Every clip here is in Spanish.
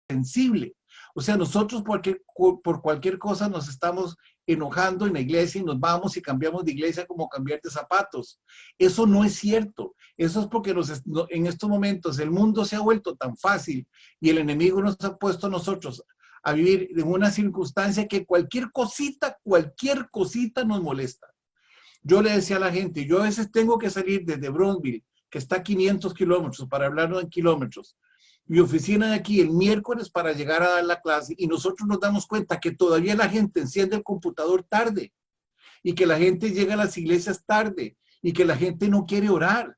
sensible. O sea, nosotros por cualquier cosa nos estamos enojando en la iglesia y nos vamos y cambiamos de iglesia como cambiar de zapatos. Eso no es cierto. Eso es porque en estos momentos el mundo se ha vuelto tan fácil y el enemigo nos ha puesto a nosotros a vivir en una circunstancia que cualquier cosita nos molesta. Yo le decía a la gente, yo a veces tengo que salir desde Bronzeville, que está a 500 kilómetros, para hablarlo en kilómetros, mi oficina de aquí el miércoles para llegar a dar la clase, y nosotros nos damos cuenta que todavía la gente enciende el computador tarde, y que la gente llega a las iglesias tarde, y que la gente no quiere orar.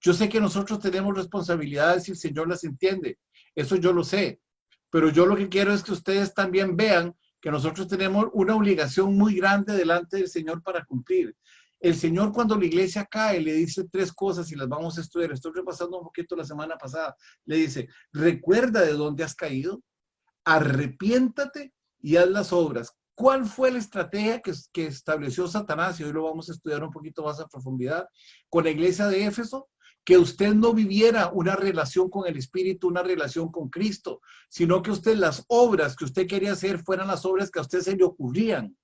Yo sé que nosotros tenemos responsabilidades y el Señor las entiende, eso yo lo sé, pero yo lo que quiero es que ustedes también vean que nosotros tenemos una obligación muy grande delante del Señor para cumplir. El Señor, cuando la iglesia cae, le dice 3 cosas y las vamos a estudiar. Estoy repasando un poquito la semana pasada. Le dice, recuerda de dónde has caído, arrepiéntate y haz las obras. ¿Cuál fue la estrategia que estableció Satanás? Y hoy lo vamos a estudiar un poquito más a profundidad con la iglesia de Éfeso. Que usted no viviera una relación con el Espíritu, una relación con Cristo, sino que usted, las obras que usted quería hacer fueran las obras que a usted se le ocurrían,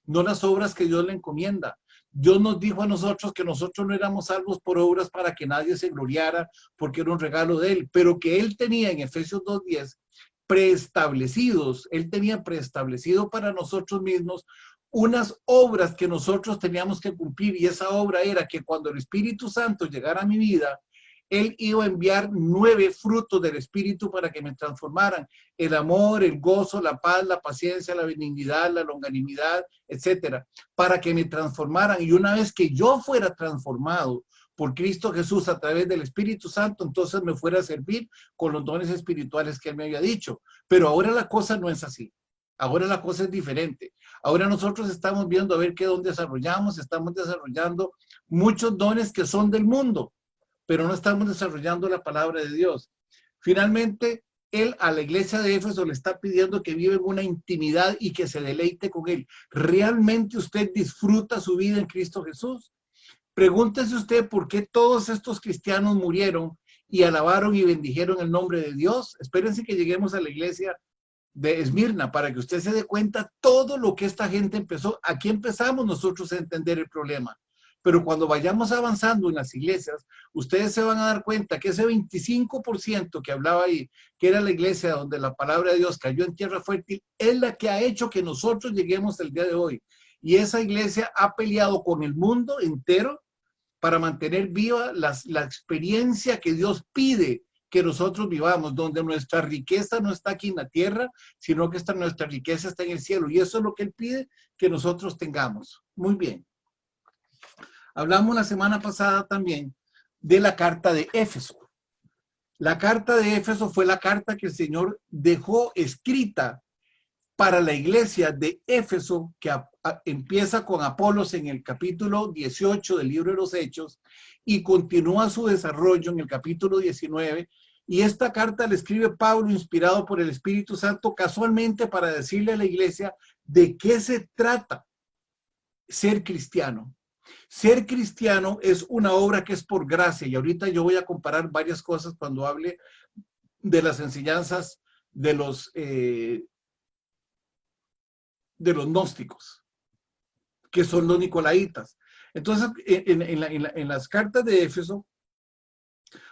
no las obras que Dios le encomienda. Dios nos dijo a nosotros que nosotros no éramos salvos por obras para que nadie se gloriara, porque era un regalo de Él, pero que Él tenía en Efesios 2:10 preestablecidos, Él tenía preestablecido para nosotros mismos unas obras que nosotros teníamos que cumplir, y esa obra era que cuando el Espíritu Santo llegara a mi vida, Él iba a enviar 9 frutos del Espíritu para que me transformaran: el amor, el gozo, la paz, la paciencia, la benignidad, la longanimidad, etcétera, para que me transformaran. Y una vez que yo fuera transformado por Cristo Jesús a través del Espíritu Santo, entonces me fuera a servir con los dones espirituales que Él me había dicho. Pero ahora la cosa no es así. Ahora la cosa es diferente. Ahora nosotros estamos viendo a ver qué don desarrollamos. Estamos desarrollando muchos dones que son del mundo, pero no estamos desarrollando la palabra de Dios. Finalmente, Él a la iglesia de Éfeso le está pidiendo que viva en una intimidad y que se deleite con Él. ¿Realmente usted disfruta su vida en Cristo Jesús? Pregúntese usted por qué todos estos cristianos murieron y alabaron y bendijeron el nombre de Dios. Espérense que lleguemos a la iglesia de Esmirna para que usted se dé cuenta todo lo que esta gente empezó. Aquí empezamos nosotros a entender el problema, pero cuando vayamos avanzando en las iglesias, ustedes se van a dar cuenta que ese 25% que hablaba ahí, que era la iglesia donde la palabra de Dios cayó en tierra fértil, es la que ha hecho que nosotros lleguemos el día de hoy. Y esa iglesia ha peleado con el mundo entero para mantener viva la experiencia que Dios pide que nosotros vivamos, donde nuestra riqueza no está aquí en la tierra, sino que nuestra riqueza está en el cielo. Y eso es lo que Él pide que nosotros tengamos. Muy bien. Hablamos la semana pasada también de la carta de Éfeso. La carta de Éfeso fue la carta que el Señor dejó escrita para la iglesia de Éfeso, que empieza con Apolos en el capítulo 18 del libro de los Hechos y continúa su desarrollo en el capítulo 19. Y esta carta la escribe Pablo, inspirado por el Espíritu Santo, casualmente para decirle a la iglesia de qué se trata ser cristiano. Ser cristiano es una obra que es por gracia, y ahorita yo voy a comparar varias cosas cuando hable de las enseñanzas de los gnósticos, que son los nicolaitas. Entonces, en las cartas de Éfeso,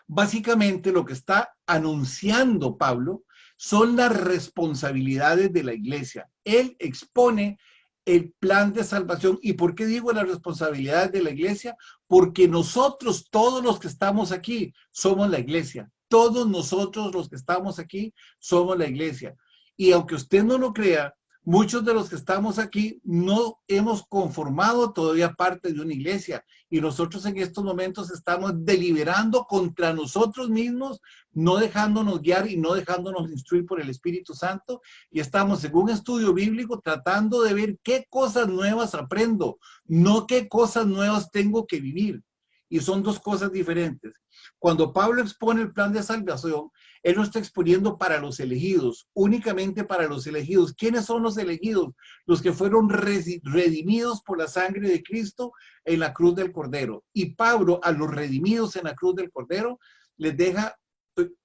básicamente lo que está anunciando Pablo son las responsabilidades de la iglesia. Él expone el plan de salvación. ¿Y por qué digo las responsabilidades de la iglesia? Porque nosotros, todos los que estamos aquí, somos la iglesia. Todos nosotros los que estamos aquí somos la iglesia. Y aunque usted no lo crea, muchos de los que estamos aquí no hemos conformado todavía parte de una iglesia, y nosotros en estos momentos estamos deliberando contra nosotros mismos, no dejándonos guiar y no dejándonos instruir por el Espíritu Santo, y estamos en un estudio bíblico tratando de ver qué cosas nuevas aprendo, no qué cosas nuevas tengo que vivir. Y son dos cosas diferentes. Cuando Pablo expone el plan de salvación, él lo está exponiendo para los elegidos, únicamente para los elegidos. ¿Quiénes son los elegidos? Los que fueron redimidos por la sangre de Cristo en la cruz del Cordero. Y Pablo, a los redimidos en la cruz del Cordero, les deja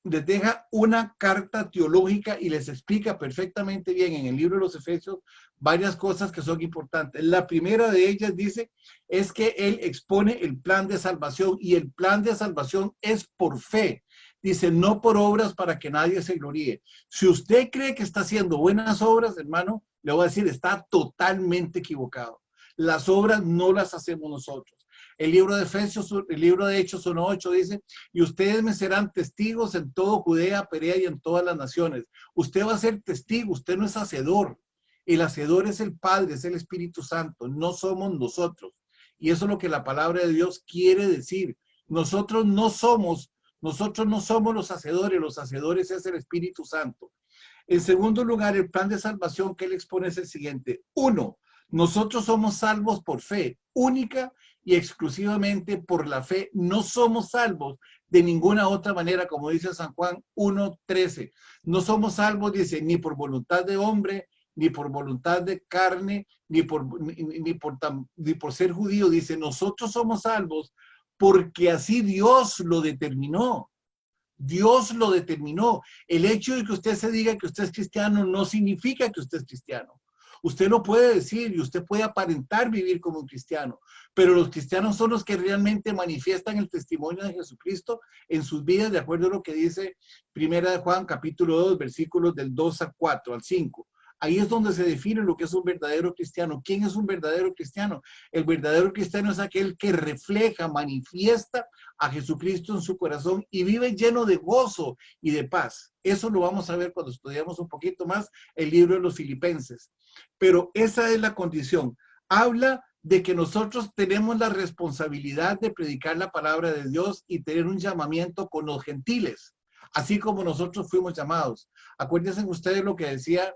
les deja una carta teológica y les explica perfectamente bien en el libro de los Efesios varias cosas que son importantes. La primera de ellas dice, es que él expone el plan de salvación y el plan de salvación es por fe. Dice, no por obras para que nadie se gloríe. Si usted cree que está haciendo buenas obras, hermano, le voy a decir, está totalmente equivocado. Las obras no las hacemos nosotros. El libro de Efesios, el libro de Hechos 1:8 dice, y ustedes me serán testigos en todo Judea, Perea y en todas las naciones. Usted va a ser testigo, usted no es hacedor. El hacedor es el Padre, es el Espíritu Santo, no somos nosotros. Y eso es lo que la palabra de Dios quiere decir. Nosotros no somos los hacedores es el Espíritu Santo. En segundo lugar, el plan de salvación que él expone es el siguiente. 1, nosotros somos salvos por fe, única y exclusivamente por la fe. No somos salvos de ninguna otra manera, como dice San Juan 1:13. No somos salvos, dice, ni por voluntad de hombre, ni por voluntad de carne, ni por ser judío. Dice, nosotros somos salvos porque así Dios lo determinó. Dios lo determinó. El hecho de que usted se diga que usted es cristiano no significa que usted es cristiano. Usted lo puede decir y usted puede aparentar vivir como un cristiano, pero los cristianos son los que realmente manifiestan el testimonio de Jesucristo en sus vidas, de acuerdo a lo que dice Primera de Juan, capítulo 2, versículos del 2 al 4, al 5. Ahí es donde se define lo que es un verdadero cristiano. ¿Quién es un verdadero cristiano? El verdadero cristiano es aquel que refleja, manifiesta a Jesucristo en su corazón y vive lleno de gozo y de paz. Eso lo vamos a ver cuando estudiamos un poquito más el libro de los Filipenses. Pero esa es la condición. Habla de que nosotros tenemos la responsabilidad de predicar la palabra de Dios y tener un llamamiento con los gentiles, así como nosotros fuimos llamados. Acuérdense ustedes lo que decía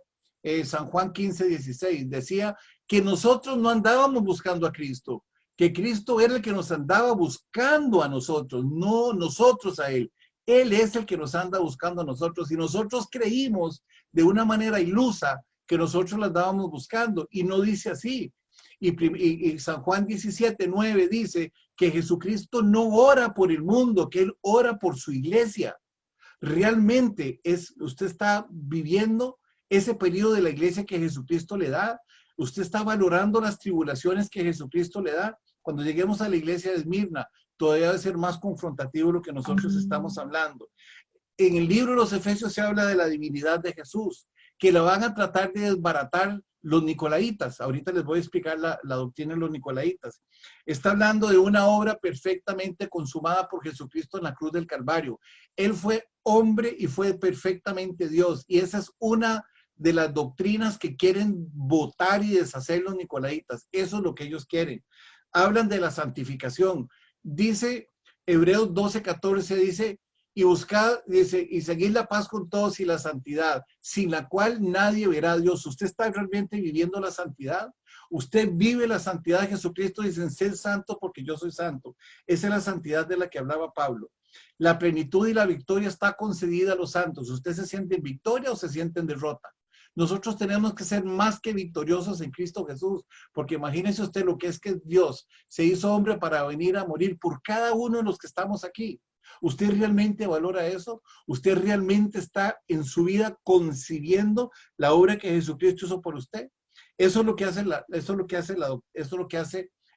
San Juan 15:16. Decía que nosotros no andábamos buscando a Cristo, que Cristo era el que nos andaba buscando a nosotros, no nosotros a Él. Él es el que nos anda buscando a nosotros y nosotros creímos de una manera ilusa que nosotros la andábamos buscando y no dice así. Y San Juan 17:9 dice que Jesucristo no ora por el mundo, que Él ora por su iglesia. Realmente usted está viviendo ese periodo de la iglesia que Jesucristo le da. Usted está valorando las tribulaciones que Jesucristo le da. Cuando lleguemos a la iglesia de Esmirna, todavía debe ser más confrontativo lo que nosotros estamos hablando. En el libro de los Efesios se habla de la divinidad de Jesús, que la van a tratar de desbaratar los nicolaitas. Ahorita les voy a explicar la doctrina de los nicolaitas. Está hablando de una obra perfectamente consumada por Jesucristo en la cruz del Calvario. Él fue hombre y fue perfectamente Dios. Y esa es una de las doctrinas que quieren votar y deshacer los nicolaitas. Eso es lo que ellos quieren. Hablan de la santificación. Dice Hebreos 12:14, dice, y buscad, dice, y seguid la paz con todos y la santidad, sin la cual nadie verá a Dios. ¿Usted está realmente viviendo la santidad? Usted vive la santidad de Jesucristo, dicen, ser santo porque yo soy santo. Esa es la santidad de la que hablaba Pablo. La plenitud y la victoria está concedida a los santos. ¿Usted se siente en victoria o se siente en derrota? Nosotros tenemos que ser más que victoriosos en Cristo Jesús, porque imagínese usted lo que es Dios se hizo hombre para venir a morir por cada uno de los que estamos aquí. ¿Usted realmente valora eso? ¿Usted realmente está en su vida concibiendo la obra que Jesucristo hizo por usted? Eso es lo que hace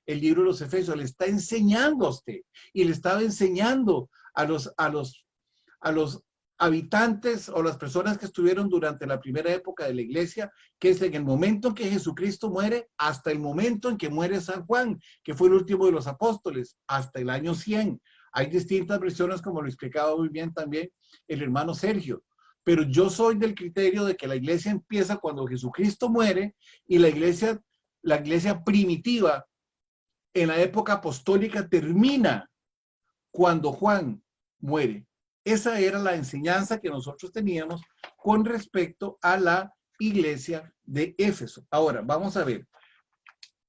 el libro de los Efesios. Le está enseñando a usted y le estaba enseñando a los habitantes o las personas que estuvieron durante la primera época de la iglesia, que es en el momento en que Jesucristo muere hasta el momento en que muere San Juan, que fue el último de los apóstoles, hasta el año 100. Hay distintas versiones, como lo explicaba muy bien también el hermano Sergio, pero yo soy del criterio de que la iglesia empieza cuando Jesucristo muere y la iglesia primitiva en la época apostólica termina cuando Juan muere. Esa era la enseñanza que nosotros teníamos con respecto a la iglesia de Éfeso. Ahora, vamos a ver.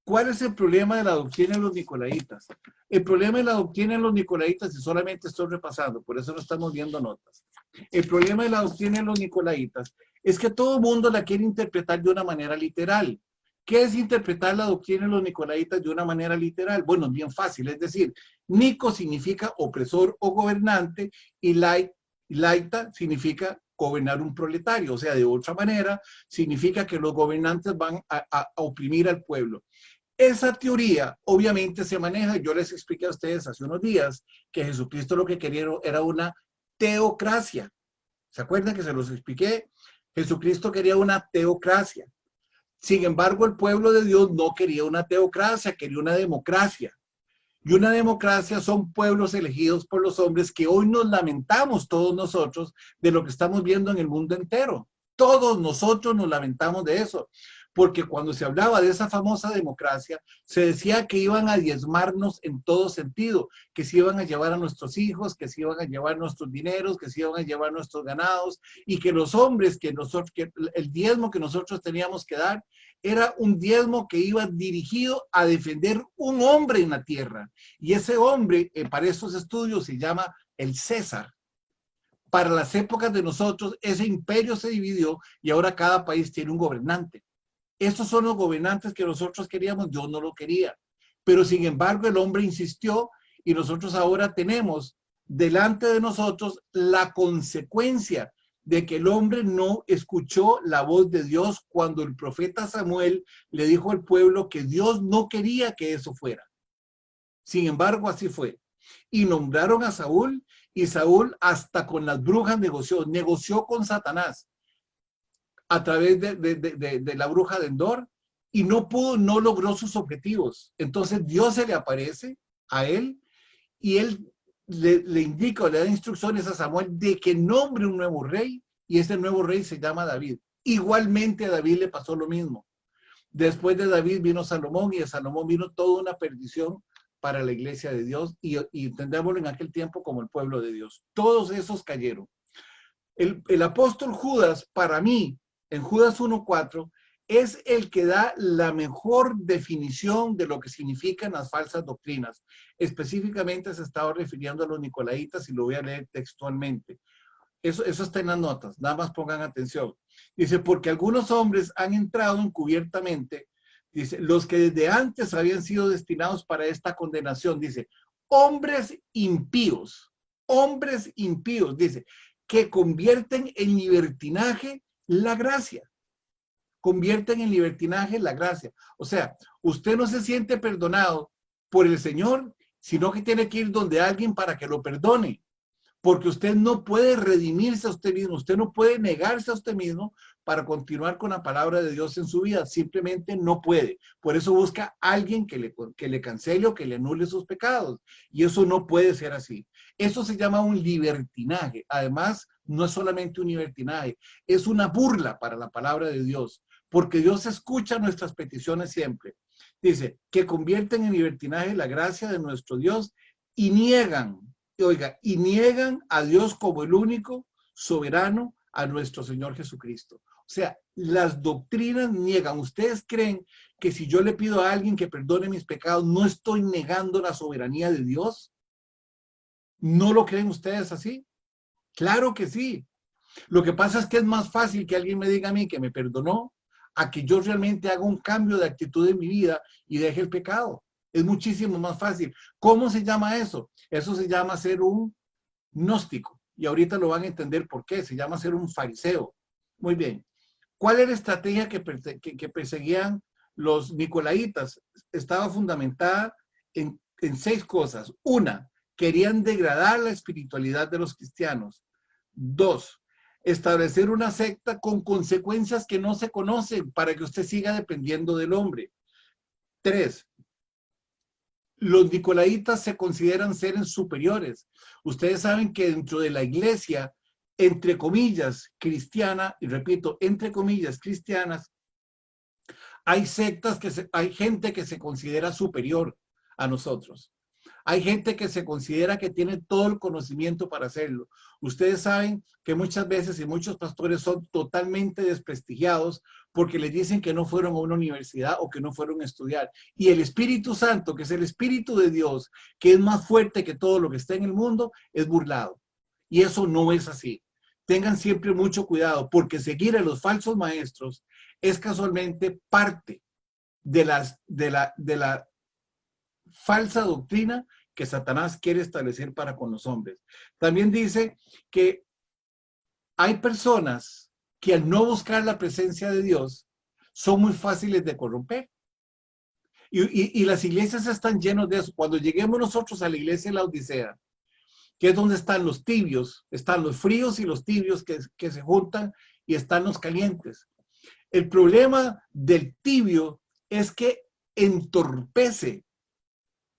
¿Cuál es el problema de la doctrina de los nicolaitas? El problema de la doctrina de los nicolaitas, y solamente estoy repasando, por eso no estamos viendo notas. El problema de la doctrina de los nicolaitas es que todo el mundo la quiere interpretar de una manera literal. ¿Qué es interpretar la doctrina de los nicolaitas de una manera literal? Bueno, es bien fácil, es decir, Nico significa opresor o gobernante y Laita significa gobernar un proletario, o sea, de otra manera, significa que los gobernantes van a oprimir al pueblo. Esa teoría obviamente se maneja, yo les expliqué a ustedes hace unos días que Jesucristo lo que quería era una teocracia. ¿Se acuerdan que se los expliqué? Jesucristo quería una teocracia. Sin embargo, el pueblo de Dios no quería una teocracia, quería una democracia. Y una democracia son pueblos elegidos por los hombres que hoy nos lamentamos todos nosotros de lo que estamos viendo en el mundo entero. Todos nosotros nos lamentamos de eso, porque cuando se hablaba de esa famosa democracia, se decía que iban a diezmarnos en todo sentido, que se iban a llevar a nuestros hijos, que se iban a llevar nuestros dineros, que se iban a llevar nuestros ganados, y que los hombres, que el diezmo que nosotros teníamos que dar, era un diezmo que iba dirigido a defender un hombre en la tierra. Y ese hombre, para estos estudios, se llama el César. Para las épocas de nosotros, ese imperio se dividió y ahora cada país tiene un gobernante. Estos son los gobernantes que nosotros queríamos, Dios no lo quería. Pero sin embargo, el hombre insistió y nosotros ahora tenemos delante de nosotros la consecuencia de que el hombre no escuchó la voz de Dios cuando el profeta Samuel le dijo al pueblo que Dios no quería que eso fuera. Sin embargo, así fue. Y nombraron a Saúl, y Saúl hasta con las brujas negoció con Satanás a través de la bruja de Endor, y no logró sus objetivos. Entonces Dios se le aparece a él, y él le indica, le da instrucciones a Samuel de que nombre un nuevo rey, y ese nuevo rey se llama David. Igualmente a David le pasó lo mismo. Después de David vino Salomón, y de Salomón vino toda una perdición para la iglesia de Dios, y entendámoslo en aquel tiempo como el pueblo de Dios. Todos esos cayeron. El apóstol Judas, para mí, en Judas 1:4, es el que da la mejor definición de lo que significan las falsas doctrinas. Específicamente se estaba refiriendo a los nicolaitas, y lo voy a leer textualmente. Eso está en las notas, nada más pongan atención. Dice, porque algunos hombres han entrado encubiertamente, dice, los que desde antes habían sido destinados para esta condenación, dice, hombres impíos, dice, que convierten en libertinaje la gracia. Convierten en libertinaje la gracia. O sea, usted no se siente perdonado por el Señor, sino que tiene que ir donde alguien para que lo perdone. Porque usted no puede redimirse a usted mismo, usted no puede negarse a usted mismo para continuar con la palabra de Dios en su vida, simplemente no puede. Por eso busca a alguien que le cancele o que le anule sus pecados, y eso no puede ser así. Eso se llama un libertinaje. Además, no es solamente un libertinaje, es una burla para la palabra de Dios, porque Dios escucha nuestras peticiones siempre. Dice, que convierten en libertinaje la gracia de nuestro Dios y niegan a Dios como el único soberano, a nuestro Señor Jesucristo. O sea, las doctrinas niegan. ¿Ustedes creen que si yo le pido a alguien que perdone mis pecados, no estoy negando la soberanía de Dios? ¿No lo creen ustedes así? Claro que sí. Lo que pasa es que es más fácil que alguien me diga a mí que me perdonó, a que yo realmente haga un cambio de actitud en mi vida y deje el pecado. Es muchísimo más fácil. ¿Cómo se llama eso? Eso se llama ser un gnóstico. Y ahorita lo van a entender por qué. Se llama ser un fariseo. Muy bien. ¿Cuál era la estrategia que perseguían los nicolaitas? Estaba fundamentada en 6 cosas. Una, querían degradar la espiritualidad de los cristianos. 2, establecer una secta con consecuencias que no se conocen para que usted siga dependiendo del hombre. 3, los nicolaitas se consideran seres superiores. Ustedes saben que dentro de la iglesia, entre comillas, cristiana, y repito, entre comillas, cristianas, hay sectas hay gente que se considera superior a nosotros. Hay gente que se considera que tiene todo el conocimiento para hacerlo. Ustedes saben que muchas veces y muchos pastores son totalmente desprestigiados porque les dicen que no fueron a una universidad o que no fueron a estudiar. Y el Espíritu Santo, que es el Espíritu de Dios, que es más fuerte que todo lo que está en el mundo, es burlado. Y eso no es así. Tengan siempre mucho cuidado, porque seguir a los falsos maestros es casualmente parte de la falsa doctrina que Satanás quiere establecer para con los hombres. También dice que hay personas que al no buscar la presencia de Dios son muy fáciles de corromper. Y las iglesias están llenas de eso. Cuando lleguemos nosotros a la iglesia de la Odisea, que es donde están los tibios, están los fríos y los tibios que se juntan y están los calientes. El problema del tibio es que entorpece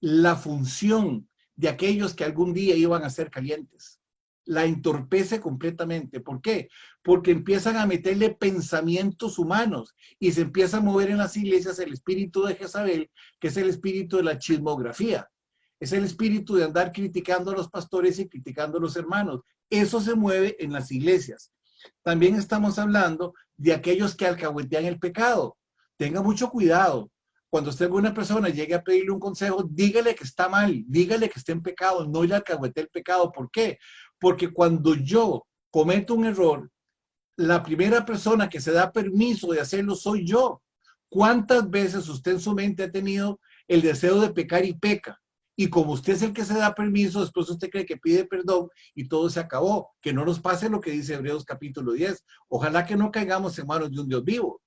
la función de aquellos que algún día iban a ser calientes. La entorpece completamente. ¿Por qué? Porque empiezan a meterle pensamientos humanos y se empieza a mover en las iglesias el espíritu de Jezabel, que es el espíritu de la chismografía. Es el espíritu de andar criticando a los pastores y criticando a los hermanos. Eso se mueve en las iglesias. También estamos hablando de aquellos que alcahuetean el pecado. Tenga mucho cuidado. Cuando usted ve una persona llegue a pedirle un consejo, dígale que está mal, dígale que está en pecado, no le alcahuetee el pecado. ¿Por qué? Porque cuando yo cometo un error, la primera persona que se da permiso de hacerlo soy yo. ¿Cuántas veces usted en su mente ha tenido el deseo de pecar y peca? Y como usted es el que se da permiso, después usted cree que pide perdón y todo se acabó. Que no nos pase lo que dice Hebreos capítulo 10. Ojalá que no caigamos en manos de un Dios vivo.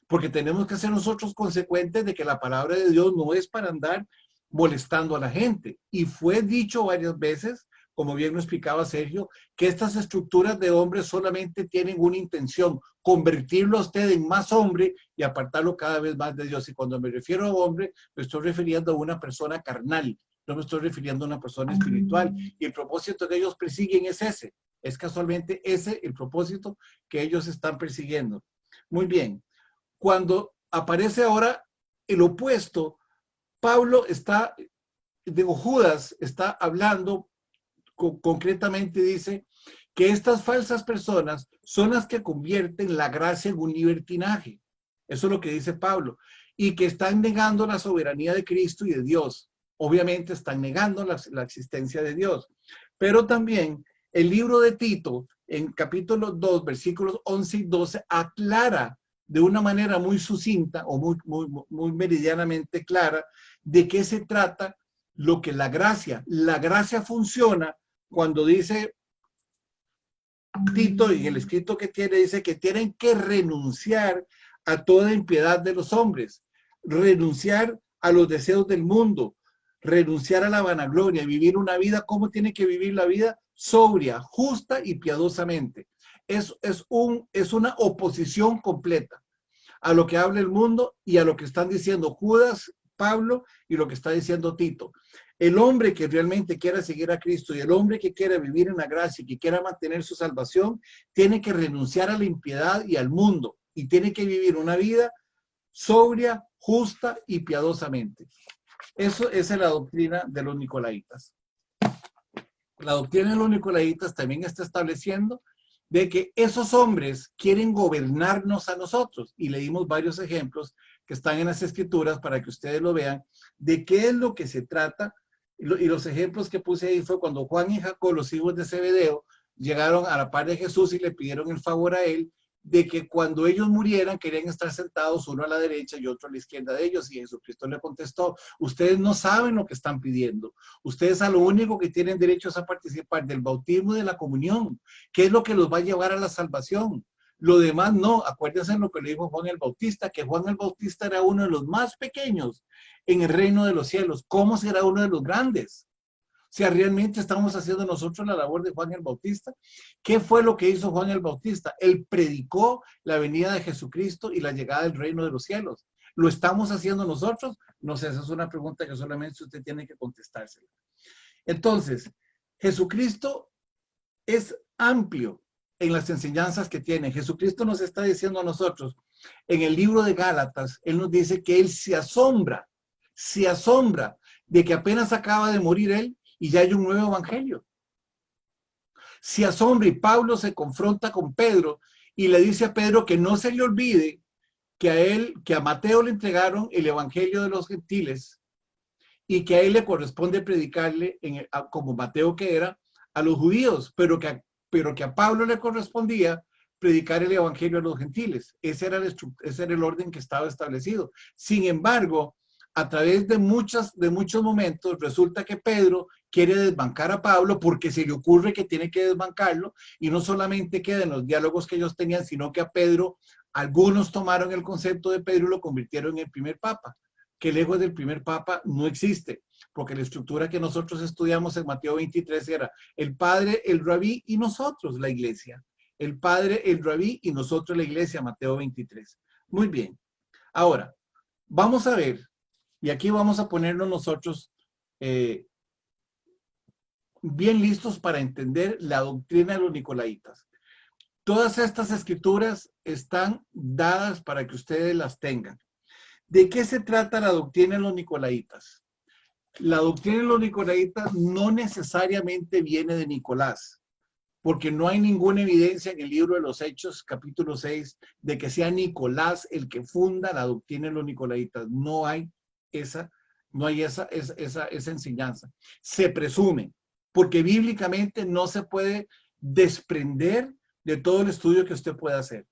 Porque tenemos que ser nosotros consecuentes de que la palabra de Dios no es para andar molestando a la gente. Y fue dicho varias veces, como bien lo explicaba Sergio, que estas estructuras de hombres solamente tienen una intención, convertirlo a usted en más hombre y apartarlo cada vez más de Dios. Y cuando me refiero a hombre, me estoy refiriendo a una persona carnal, no me estoy refiriendo a una persona espiritual. Y el propósito que ellos persiguen es ese. Es casualmente ese el propósito que ellos están persiguiendo. Muy bien. Cuando aparece ahora el opuesto, Judas está hablando concretamente, dice que estas falsas personas son las que convierten la gracia en un libertinaje. Eso es lo que dice Pablo. Y que están negando la soberanía de Cristo y de Dios. Obviamente están negando la existencia de Dios. Pero también el libro de Tito, en capítulo 2, versículos 11 y 12, aclara de una manera muy sucinta o muy meridianamente clara de qué se trata lo que la gracia funciona cuando dice Tito, y el escrito que tiene, dice que tienen que renunciar a toda impiedad de los hombres, renunciar a los deseos del mundo, renunciar a la vanagloria, vivir una vida. ¿Cómo tiene que vivir la vida? Sobria, justa y piadosamente. Es una oposición completa a lo que habla el mundo y a lo que están diciendo Judas, Pablo y lo que está diciendo Tito. El hombre que realmente quiera seguir a Cristo y el hombre que quiera vivir en la gracia y que quiera mantener su salvación, tiene que renunciar a la impiedad y al mundo y tiene que vivir una vida sobria, justa y piadosamente. Eso es la doctrina de los nicolaitas. La doctrina de los nicolaitas también está estableciendo de que esos hombres quieren gobernarnos a nosotros. Y leímos varios ejemplos que están en las escrituras para que ustedes lo vean, de qué es lo que se trata. Y los ejemplos que puse ahí fue cuando Juan y Jacob, los hijos de Zebedeo, llegaron a la par de Jesús y le pidieron el favor a él de que cuando ellos murieran querían estar sentados uno a la derecha y otro a la izquierda de ellos. Y Jesucristo le contestó: ustedes no saben lo que están pidiendo. Ustedes a lo único que tienen derecho es a participar del bautismo y de la comunión, que es lo que los va a llevar a la salvación. Lo demás no. Acuérdense lo que le dijo Juan el Bautista, que Juan el Bautista era uno de los más pequeños en el reino de los cielos. ¿Cómo será uno de los grandes? O sea, realmente estamos haciendo nosotros la labor de Juan el Bautista. ¿Qué fue lo que hizo Juan el Bautista? Él predicó la venida de Jesucristo y la llegada del reino de los cielos. ¿Lo estamos haciendo nosotros? No sé, esa es una pregunta que solamente usted tiene que contestársela. Entonces, Jesucristo es amplio en las enseñanzas que tiene. Jesucristo nos está diciendo a nosotros, en el libro de Gálatas, Él nos dice que Él se asombra de que apenas acaba de morir Él y ya hay un nuevo evangelio. Se asombra, y Pablo se confronta con Pedro y le dice a Pedro que no se le olvide que a Mateo le entregaron el evangelio de los gentiles y que a él le corresponde predicarle, como Mateo que era, a los judíos, pero que a Pablo le correspondía predicar el evangelio a los gentiles. Ese era el orden que estaba establecido. Sin embargo, a través de muchos momentos, resulta que Pedro quiere desbancar a Pablo porque se le ocurre que tiene que desbancarlo, y no solamente queda en los diálogos que ellos tenían, sino que a Pedro, algunos tomaron el concepto de Pedro y lo convirtieron en el primer papa, que lejos del primer papa no existe, porque la estructura que nosotros estudiamos en Mateo 23 era el padre, el rabí y nosotros, la iglesia. El padre, el rabí y nosotros, la iglesia, Mateo 23. Muy bien. Ahora, vamos a ver, y aquí vamos a ponernos nosotros bien listos para entender la doctrina de los nicolaitas. Todas estas escrituras están dadas para que ustedes las tengan. ¿De qué se trata la doctrina de los nicolaitas? La doctrina de los nicolaitas no necesariamente viene de Nicolás, porque no hay ninguna evidencia en el libro de los Hechos, capítulo 6, de que sea Nicolás el que funda la doctrina de los nicolaitas. No hay esa enseñanza. Se presume, porque bíblicamente no se puede desprender de todo el estudio que usted pueda hacer.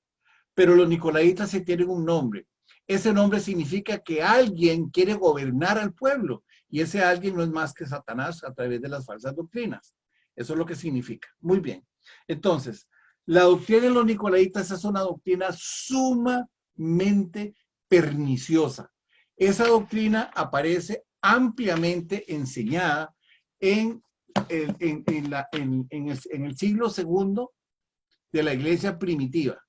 Pero los nicolaitas sí tienen un nombre. Ese nombre significa que alguien quiere gobernar al pueblo, y ese alguien no es más que Satanás a través de las falsas doctrinas. Eso es lo que significa. Muy bien. Entonces, la doctrina de los nicolaitas es una doctrina sumamente perniciosa. Esa doctrina aparece ampliamente enseñada en el siglo segundo de la iglesia primitiva.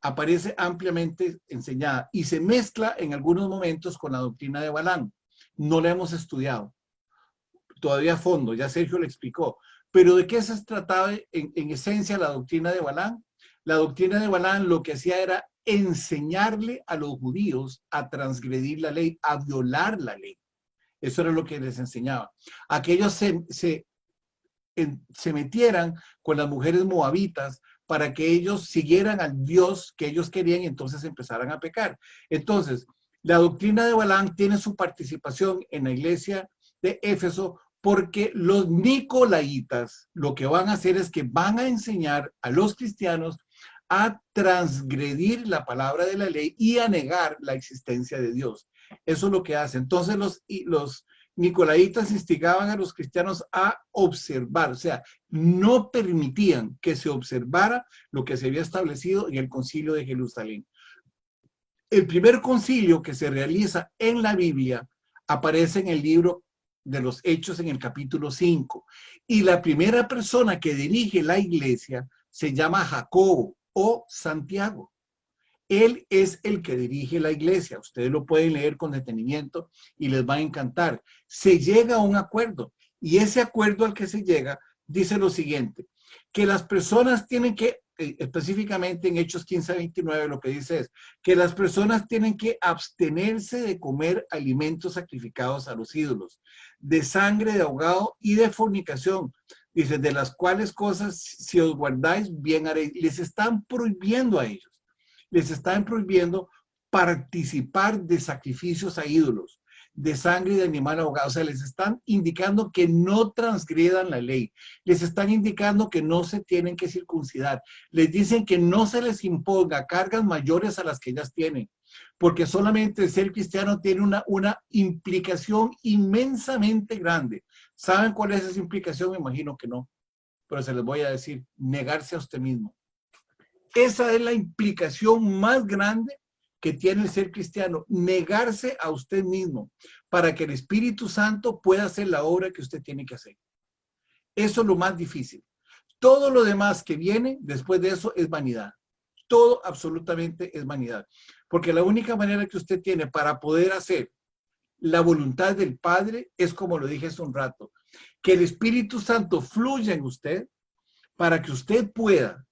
Aparece ampliamente enseñada y se mezcla en algunos momentos con la doctrina de Balaam. No la hemos estudiado todavía a fondo, ya Sergio le explicó. Pero ¿de qué se trataba en esencia la doctrina de Balaam? La doctrina de Balaam lo que hacía era enseñarle a los judíos a transgredir la ley, a violar la ley. Eso era lo que les enseñaba. Aquellos se metieran con las mujeres moabitas para que ellos siguieran al Dios que ellos querían y entonces empezaran a pecar. Entonces, la doctrina de Balaam tiene su participación en la iglesia de Éfeso porque los nicolaitas lo que van a hacer es que van a enseñar a los cristianos a transgredir la palabra de la ley y a negar la existencia de Dios. Eso es lo que hace. Entonces los nicolaitas instigaban a los cristianos a observar, o sea, no permitían que se observara lo que se había establecido en el concilio de Jerusalén. El primer concilio que se realiza en la Biblia aparece en el libro de los Hechos en el capítulo 5. Y la primera persona que dirige la iglesia se llama Jacobo o Santiago. Él es el que dirige la iglesia. Ustedes lo pueden leer con detenimiento y les va a encantar. Se llega a un acuerdo y ese acuerdo al que se llega dice lo siguiente, que las personas tienen que, específicamente en Hechos 15:29, lo que dice es que las personas tienen que abstenerse de comer alimentos sacrificados a los ídolos, de sangre de ahogado y de fornicación. Dice, de las cuales cosas, si os guardáis, bien haréis. Les están prohibiendo a ellos. Les están prohibiendo participar de sacrificios a ídolos, de sangre de animal ahogado. O sea, les están indicando que no transgredan la ley. Les están indicando que no se tienen que circuncidar. Les dicen que no se les imponga cargas mayores a las que ellas tienen, porque solamente el ser cristiano tiene una implicación inmensamente grande. ¿Saben cuál es esa implicación? Me imagino que no, pero se les voy a decir: negarse a usted mismo. Esa es la implicación más grande que tiene el ser cristiano, negarse a usted mismo para que el Espíritu Santo pueda hacer la obra que usted tiene que hacer. Eso es lo más difícil. Todo lo demás que viene después de eso es vanidad. Todo absolutamente es vanidad. Porque la única manera que usted tiene para poder hacer la voluntad del Padre es, como lo dije hace un rato, que el Espíritu Santo fluya en usted para que usted pueda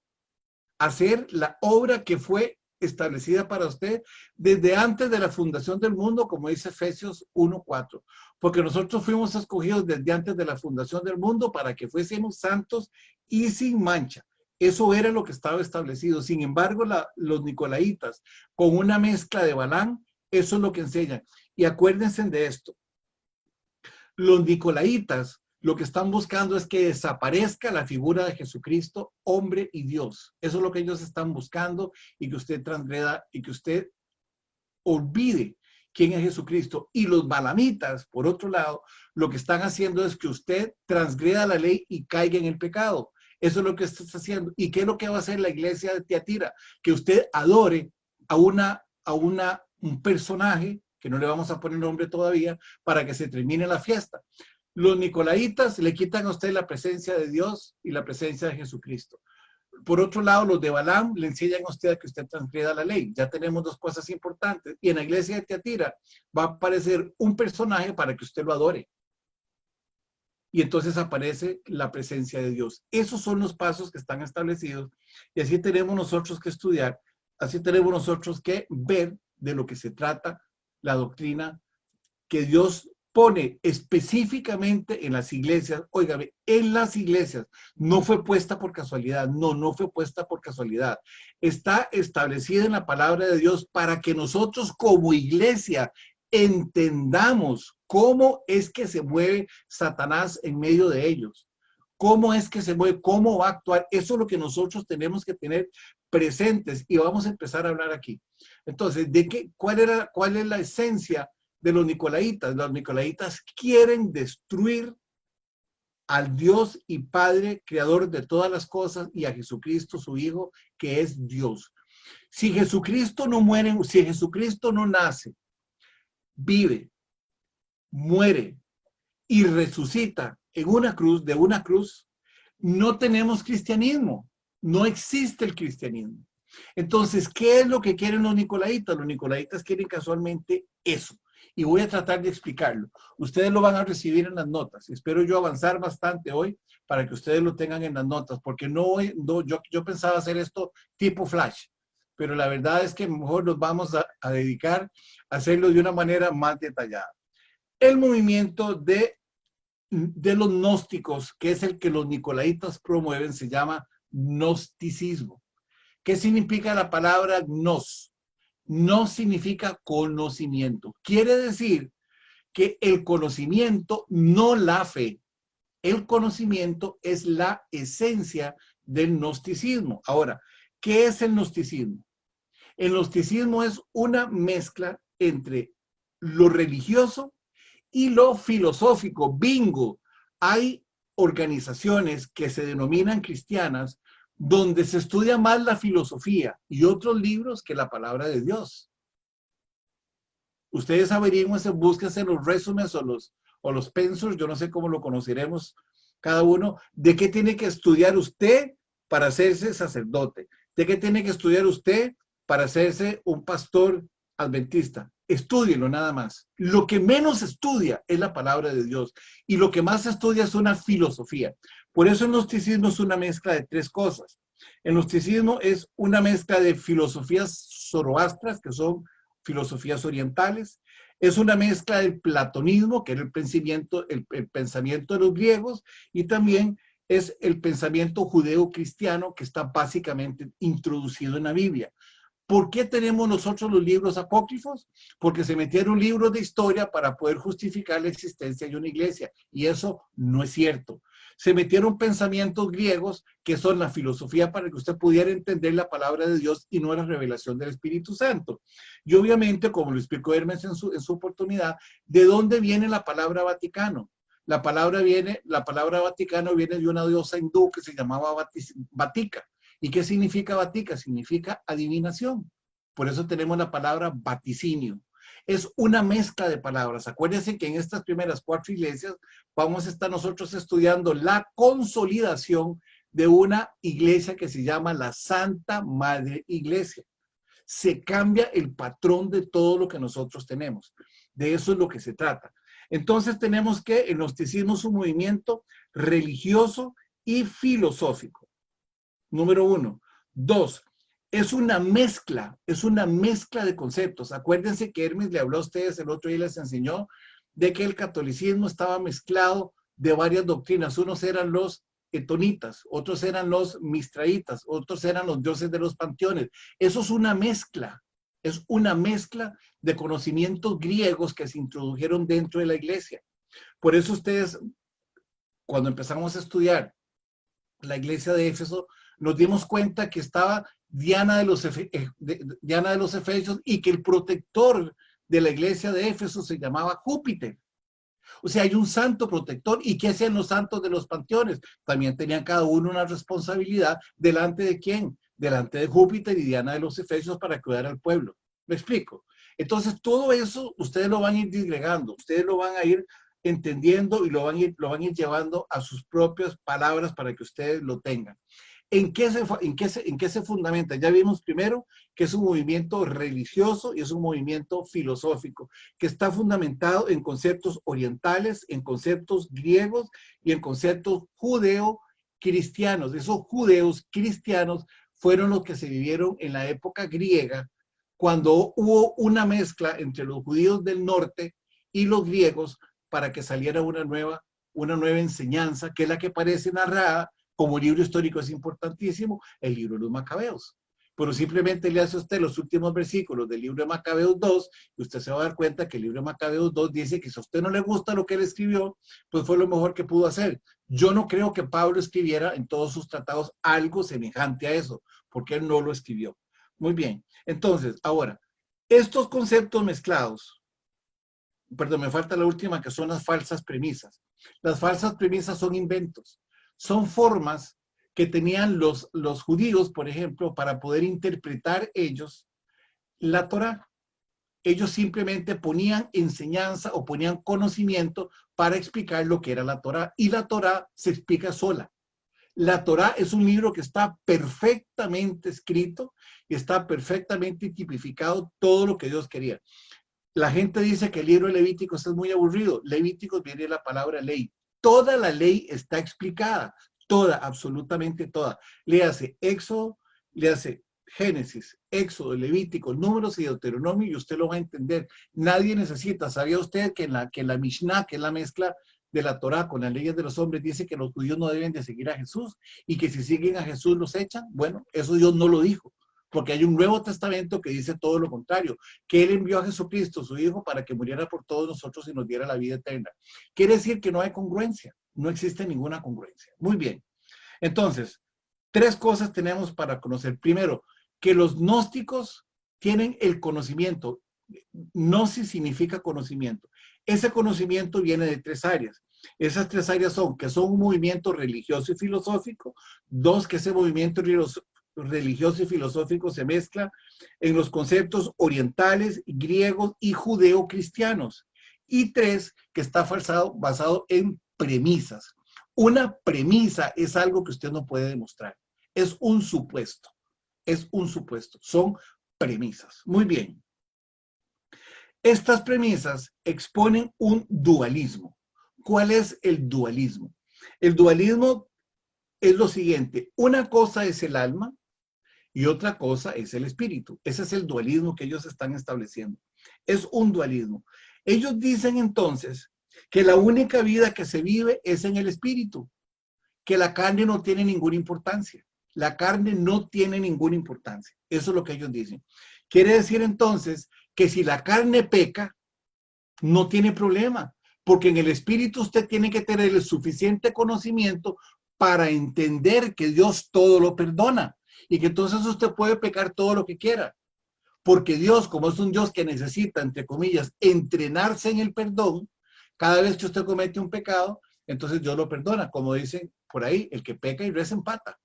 hacer la obra que fue establecida para usted desde antes de la fundación del mundo, como dice Efesios 1:4, porque nosotros fuimos escogidos desde antes de la fundación del mundo para que fuésemos santos y sin mancha. Eso era lo que estaba establecido. Sin embargo, los nicolaitas, con una mezcla de Balaam, eso es lo que enseñan. Y acuérdense de esto. Los nicolaitas lo que están buscando es que desaparezca la figura de Jesucristo, hombre y Dios. Eso es lo que ellos están buscando, y que usted transgreda y que usted olvide quién es Jesucristo. Y los balamitas, por otro lado, lo que están haciendo es que usted transgreda la ley y caiga en el pecado. Eso es lo que está haciendo. ¿Y qué es lo que va a hacer la iglesia de Tiatira? Que usted adore a un personaje, que no le vamos a poner nombre todavía, para que se termine la fiesta. Los nicolaitas le quitan a usted la presencia de Dios y la presencia de Jesucristo. Por otro lado, los de Balaam le enseñan a usted que usted transgreda la ley. Ya tenemos dos cosas importantes. Y en la iglesia de Tiatira va a aparecer un personaje para que usted lo adore. Y entonces aparece la presencia de Dios. Esos son los pasos que están establecidos. Y así tenemos nosotros que estudiar, así tenemos nosotros que ver de lo que se trata la doctrina que Dios pone específicamente en las iglesias. Óigame, en las iglesias, no fue puesta por casualidad, no fue puesta por casualidad. Está establecida en la palabra de Dios para que nosotros como iglesia entendamos cómo es que se mueve Satanás en medio de ellos. Cómo es que se mueve, cómo va a actuar. Eso es lo que nosotros tenemos que tener presentes y vamos a empezar a hablar aquí. Entonces, ¿cuál es la esencia de los nicolaitas? Los nicolaitas quieren destruir al Dios y Padre, creador de todas las cosas, y a Jesucristo, su Hijo, que es Dios. Si Jesucristo no muere, si Jesucristo no nace, vive, muere y resucita en una cruz, de una cruz, no tenemos cristianismo. No existe el cristianismo. Entonces, ¿qué es lo que quieren los nicolaitas? Los nicolaitas quieren casualmente eso. Y voy a tratar de explicarlo. Ustedes lo van a recibir en las notas. Espero yo avanzar bastante hoy para que ustedes lo tengan en las notas, porque yo pensaba hacer esto tipo flash, pero la verdad es que mejor nos vamos a dedicar a hacerlo de una manera más detallada. El movimiento de los gnósticos, que es el que los nicolaitas promueven, se llama gnosticismo. ¿Qué significa la palabra gnos? No significa conocimiento. Quiere decir que el conocimiento, no la fe. El conocimiento es la esencia del gnosticismo. Ahora, ¿qué es el gnosticismo? El gnosticismo es una mezcla entre lo religioso y lo filosófico. Bingo. Hay organizaciones que se denominan cristianas donde se estudia más la filosofía y otros libros que la palabra de Dios. Ustedes averigüen, búsquense los resúmenes o los pensos, yo no sé cómo lo conoceremos cada uno, de qué tiene que estudiar usted para hacerse sacerdote, de qué tiene que estudiar usted para hacerse un pastor adventista. Estúdienlo nada más. Lo que menos estudia es la palabra de Dios y lo que más estudia es una filosofía. Por eso el gnosticismo es una mezcla de tres cosas. El gnosticismo es una mezcla de filosofías zoroastras, que son filosofías orientales. Es una mezcla del platonismo, que era el pensamiento de los griegos, y también es el pensamiento judeo-cristiano que está básicamente introducido en la Biblia. ¿Por qué tenemos nosotros los libros apócrifos? Porque se metieron libros de historia para poder justificar la existencia de una iglesia, y eso no es cierto. Se metieron pensamientos griegos que son la filosofía para que usted pudiera entender la palabra de Dios y no la revelación del Espíritu Santo. Y obviamente, como lo explicó Hermes en su oportunidad, ¿de dónde viene la palabra Vaticano? La palabra Vaticano viene de una diosa hindú que se llamaba Vatica. ¿Y qué significa Vatica? Significa adivinación. Por eso tenemos la palabra vaticinio. Es una mezcla de palabras. Acuérdense que en estas primeras 4 iglesias vamos a estar nosotros estudiando la consolidación de una iglesia que se llama la Santa Madre Iglesia. Se cambia el patrón de todo lo que nosotros tenemos. De eso es lo que se trata. Entonces tenemos que el gnosticismo es un movimiento religioso y filosófico. Número 1. 2. Es una mezcla de conceptos. Acuérdense que Hermes le habló a ustedes el otro día y les enseñó de que el catolicismo estaba mezclado de varias doctrinas. Unos eran los etonitas, otros eran los mistraitas, otros eran los dioses de los panteones. Eso es una mezcla de conocimientos griegos que se introdujeron dentro de la iglesia. Por eso ustedes, cuando empezamos a estudiar la iglesia de Éfeso, nos dimos cuenta que estaba Diana de los Efesios y que el protector de la iglesia de Éfeso se llamaba Júpiter. O sea, hay un santo protector. ¿Y qué hacían los santos de los panteones? También tenían cada uno una responsabilidad. ¿Delante de quién? Delante de Júpiter y Diana de los Efesios para cuidar al pueblo. ¿Me explico? Entonces, todo eso ustedes lo van a ir disgregando, ustedes lo van a ir entendiendo y lo van a ir llevando a sus propias palabras para que ustedes lo tengan. ¿En qué se fundamenta? Ya vimos primero que es un movimiento religioso y es un movimiento filosófico, que está fundamentado en conceptos orientales, en conceptos griegos y en conceptos judeo-cristianos. Esos judeos cristianos fueron los que se vivieron en la época griega, cuando hubo una mezcla entre los judíos del norte y los griegos para que saliera una nueva enseñanza, que es la que aparece narrada como libro histórico. Es importantísimo, el libro de los Macabeos. Pero simplemente le hace a usted los últimos versículos del libro de Macabeos 2, y usted se va a dar cuenta que el libro de Macabeos 2 dice que si a usted no le gusta lo que él escribió, pues fue lo mejor que pudo hacer. Yo no creo que Pablo escribiera en todos sus tratados algo semejante a eso, porque él no lo escribió. Muy bien, entonces, ahora, estos conceptos mezclados, perdón, me falta la última, que son las falsas premisas. Las falsas premisas son inventos, son formas que tenían los judíos, por ejemplo, para poder interpretar ellos la Torá. Ellos simplemente ponían enseñanza o ponían conocimiento para explicar lo que era la Torá, y la Torá se explica sola. La Torá es un libro que está perfectamente escrito y está perfectamente tipificado todo lo que Dios quería. La gente dice que el libro de Levíticos es muy aburrido. Levíticos viene de la palabra ley. Toda la ley está explicada, toda, absolutamente toda. Léase Éxodo, léase Génesis, Éxodo, Levítico, Números y Deuteronomio, y usted lo va a entender. Nadie necesita. ¿Sabía usted que en la Mishnah, que es la mezcla de la Torá con las leyes de los hombres, dice que los judíos no deben de seguir a Jesús y que si siguen a Jesús los echan? Bueno, eso Dios no lo dijo, porque hay un Nuevo Testamento que dice todo lo contrario, que Él envió a Jesucristo, su Hijo, para que muriera por todos nosotros y nos diera la vida eterna. Quiere decir que no hay congruencia, no existe ninguna congruencia. Muy bien. Entonces, tres cosas tenemos para conocer. Primero, que los gnósticos tienen el conocimiento. Gnosis significa conocimiento. Ese conocimiento viene de tres áreas. Esas tres áreas son que son un movimiento religioso y filosófico. Dos, que ese movimiento religioso y filosófico se mezcla en los conceptos orientales, griegos y judeo-cristianos. Y tres, que está basado en premisas. Una premisa es algo que usted no puede demostrar. Es un supuesto. Es un supuesto. Son premisas. Muy bien. Estas premisas exponen un dualismo. ¿Cuál es el dualismo? El dualismo es lo siguiente. Una cosa es el alma y otra cosa es el espíritu. Ese es el dualismo que ellos están estableciendo. Es un dualismo. Ellos dicen entonces que la única vida que se vive es en el espíritu, que la carne no tiene ninguna importancia. La carne no tiene ninguna importancia. Eso es lo que ellos dicen. Quiere decir entonces que si la carne peca, no tiene problema, porque en el espíritu usted tiene que tener el suficiente conocimiento para entender que Dios todo lo perdona y que entonces usted puede pecar todo lo que quiera. Porque Dios, como es un Dios que necesita, entre comillas, entrenarse en el perdón, cada vez que usted comete un pecado, entonces Dios lo perdona. Como dicen por ahí, el que peca y reza empata.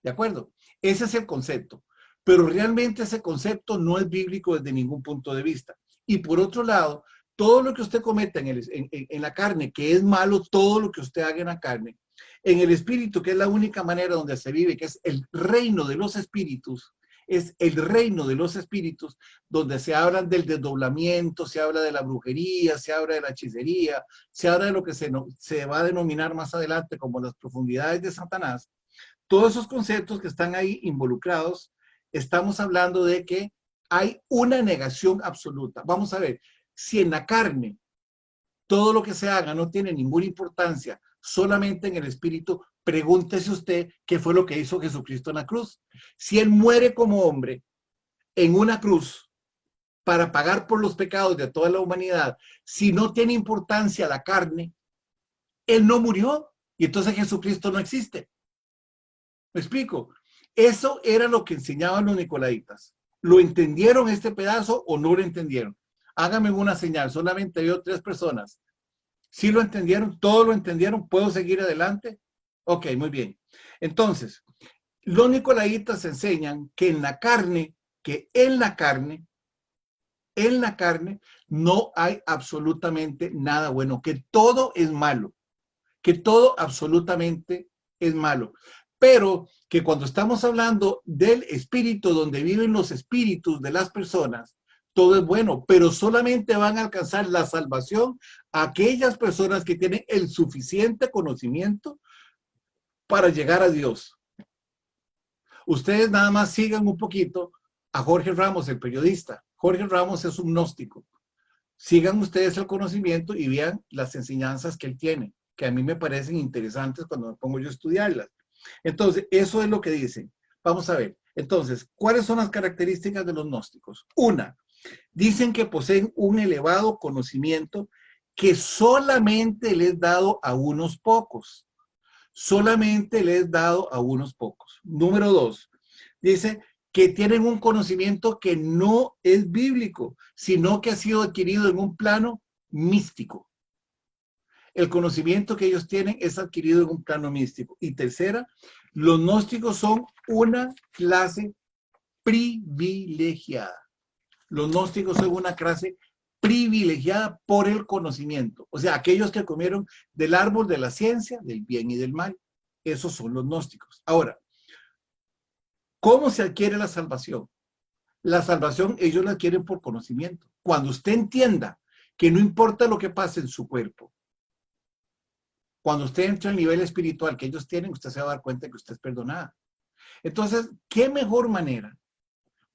¿De acuerdo? Ese es el concepto. Pero realmente ese concepto no es bíblico desde ningún punto de vista. Y por otro lado, todo lo que usted cometa en la carne, que es malo, todo lo que usted haga en la carne, en el espíritu, que es la única manera donde se vive, que es el reino de los espíritus, es el reino de los espíritus, donde se habla del desdoblamiento, se habla de la brujería, se habla de la hechicería, se habla de lo que se va a denominar más adelante como las profundidades de Satanás. Todos esos conceptos que están ahí involucrados, estamos hablando de que hay una negación absoluta. Vamos a ver, si en la carne todo lo que se haga no tiene ninguna importancia, solamente en el espíritu, pregúntese usted qué fue lo que hizo Jesucristo en la cruz. Si Él muere como hombre en una cruz para pagar por los pecados de toda la humanidad, si no tiene importancia la carne, Él no murió y entonces Jesucristo no existe. ¿Me explico? Eso era lo que enseñaban los nicolaitas. ¿Lo entendieron este pedazo o no lo entendieron? Hágame una señal, solamente veo 3 personas. ¿Sí lo entendieron? ¿Todos lo entendieron? ¿Puedo seguir adelante? Ok, muy bien. Entonces, los nicolaitas enseñan que en la carne, no hay absolutamente nada bueno, que todo es malo, que todo absolutamente es malo. Pero que cuando estamos hablando del espíritu, donde viven los espíritus de las personas, todo es bueno, pero solamente van a alcanzar la salvación aquellas personas que tienen el suficiente conocimiento para llegar a Dios. Ustedes nada más sigan un poquito a Jorge Ramos, el periodista. Jorge Ramos es un gnóstico. Sigan ustedes el conocimiento y vean las enseñanzas que él tiene, que a mí me parecen interesantes cuando me pongo yo a estudiarlas. Entonces, eso es lo que dicen. Vamos a ver. Entonces, ¿cuáles son las características de los gnósticos? Una, dicen que poseen un elevado conocimiento que solamente les es dado a unos pocos. Solamente les es dado a unos pocos. Número 2, dice que tienen un conocimiento que no es bíblico, sino que ha sido adquirido en un plano místico. El conocimiento que ellos tienen es adquirido en un plano místico. Y tercera, los gnósticos son una clase privilegiada. Los gnósticos son una clase privilegiada por el conocimiento. O sea, aquellos que comieron del árbol de la ciencia, del bien y del mal. Esos son los gnósticos. Ahora, ¿cómo se adquiere la salvación? La salvación ellos la adquieren por conocimiento. Cuando usted entienda que no importa lo que pase en su cuerpo, cuando usted entra al nivel espiritual que ellos tienen, usted se va a dar cuenta que usted es perdonada. Entonces, ¿qué mejor manera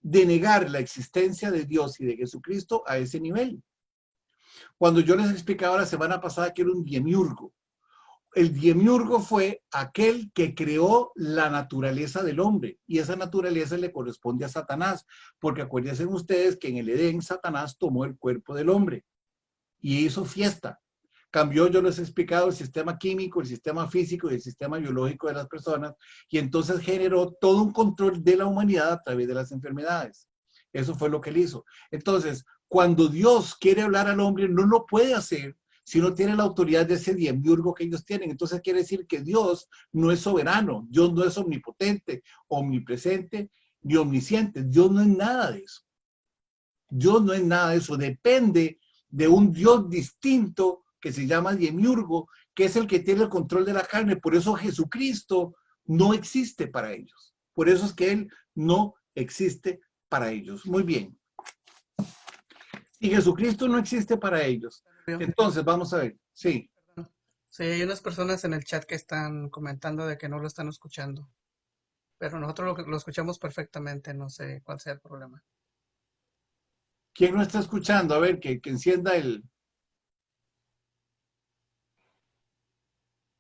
de negar la existencia de Dios y de Jesucristo a ese nivel? Cuando yo les explicaba la semana pasada que era un demiurgo, el demiurgo fue aquel que creó la naturaleza del hombre, y esa naturaleza le corresponde a Satanás, porque acuérdense ustedes que en el Edén Satanás tomó el cuerpo del hombre y hizo fiesta. Cambió, yo les he explicado, el sistema químico, el sistema físico y el sistema biológico de las personas, y entonces generó todo un control de la humanidad a través de las enfermedades. Eso fue lo que él hizo. Entonces, cuando Dios quiere hablar al hombre, no lo puede hacer si no tiene la autoridad de ese demiurgo que ellos tienen. Entonces quiere decir que Dios no es soberano, Dios no es omnipotente, omnipresente, ni omnisciente. Dios no es nada de eso. Dios no es nada de eso. Depende de un Dios distinto que se llama demiurgo, que es el que tiene el control de la carne. Por eso Jesucristo no existe para ellos. Por eso es que Él no existe para ellos. Muy bien. Y Jesucristo no existe para ellos. Entonces, vamos a ver. Sí. Sí, hay unas personas en el chat que están comentando de que no lo están escuchando. Pero nosotros lo escuchamos perfectamente, no sé cuál sea el problema. ¿Quién no está escuchando? A ver, que encienda el...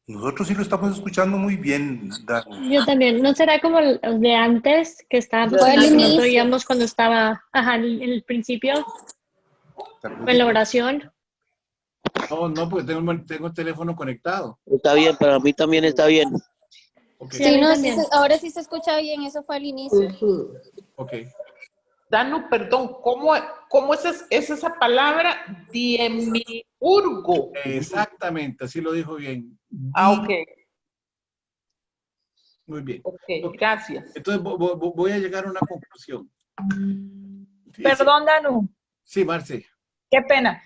Nosotros sí lo estamos escuchando muy bien, Dani. Yo también. ¿No será como el de antes que estábamos Fue el hablando, que no inicio. oíamos cuando estaba en el principio, en la oración? No, porque tengo el teléfono conectado. Está bien, para mí también está bien. Okay. Sí, a Sí, mí no, también. ahora sí se escucha bien, eso fue al inicio. Ok. Danu, perdón, ¿cómo es esa palabra? Demiurgo. Exactamente, así lo dijo bien. Ok, Muy bien. ok, Ok. gracias. Entonces voy a llegar a una conclusión. Sí, Perdón, Danu, sí, Marce. qué pena.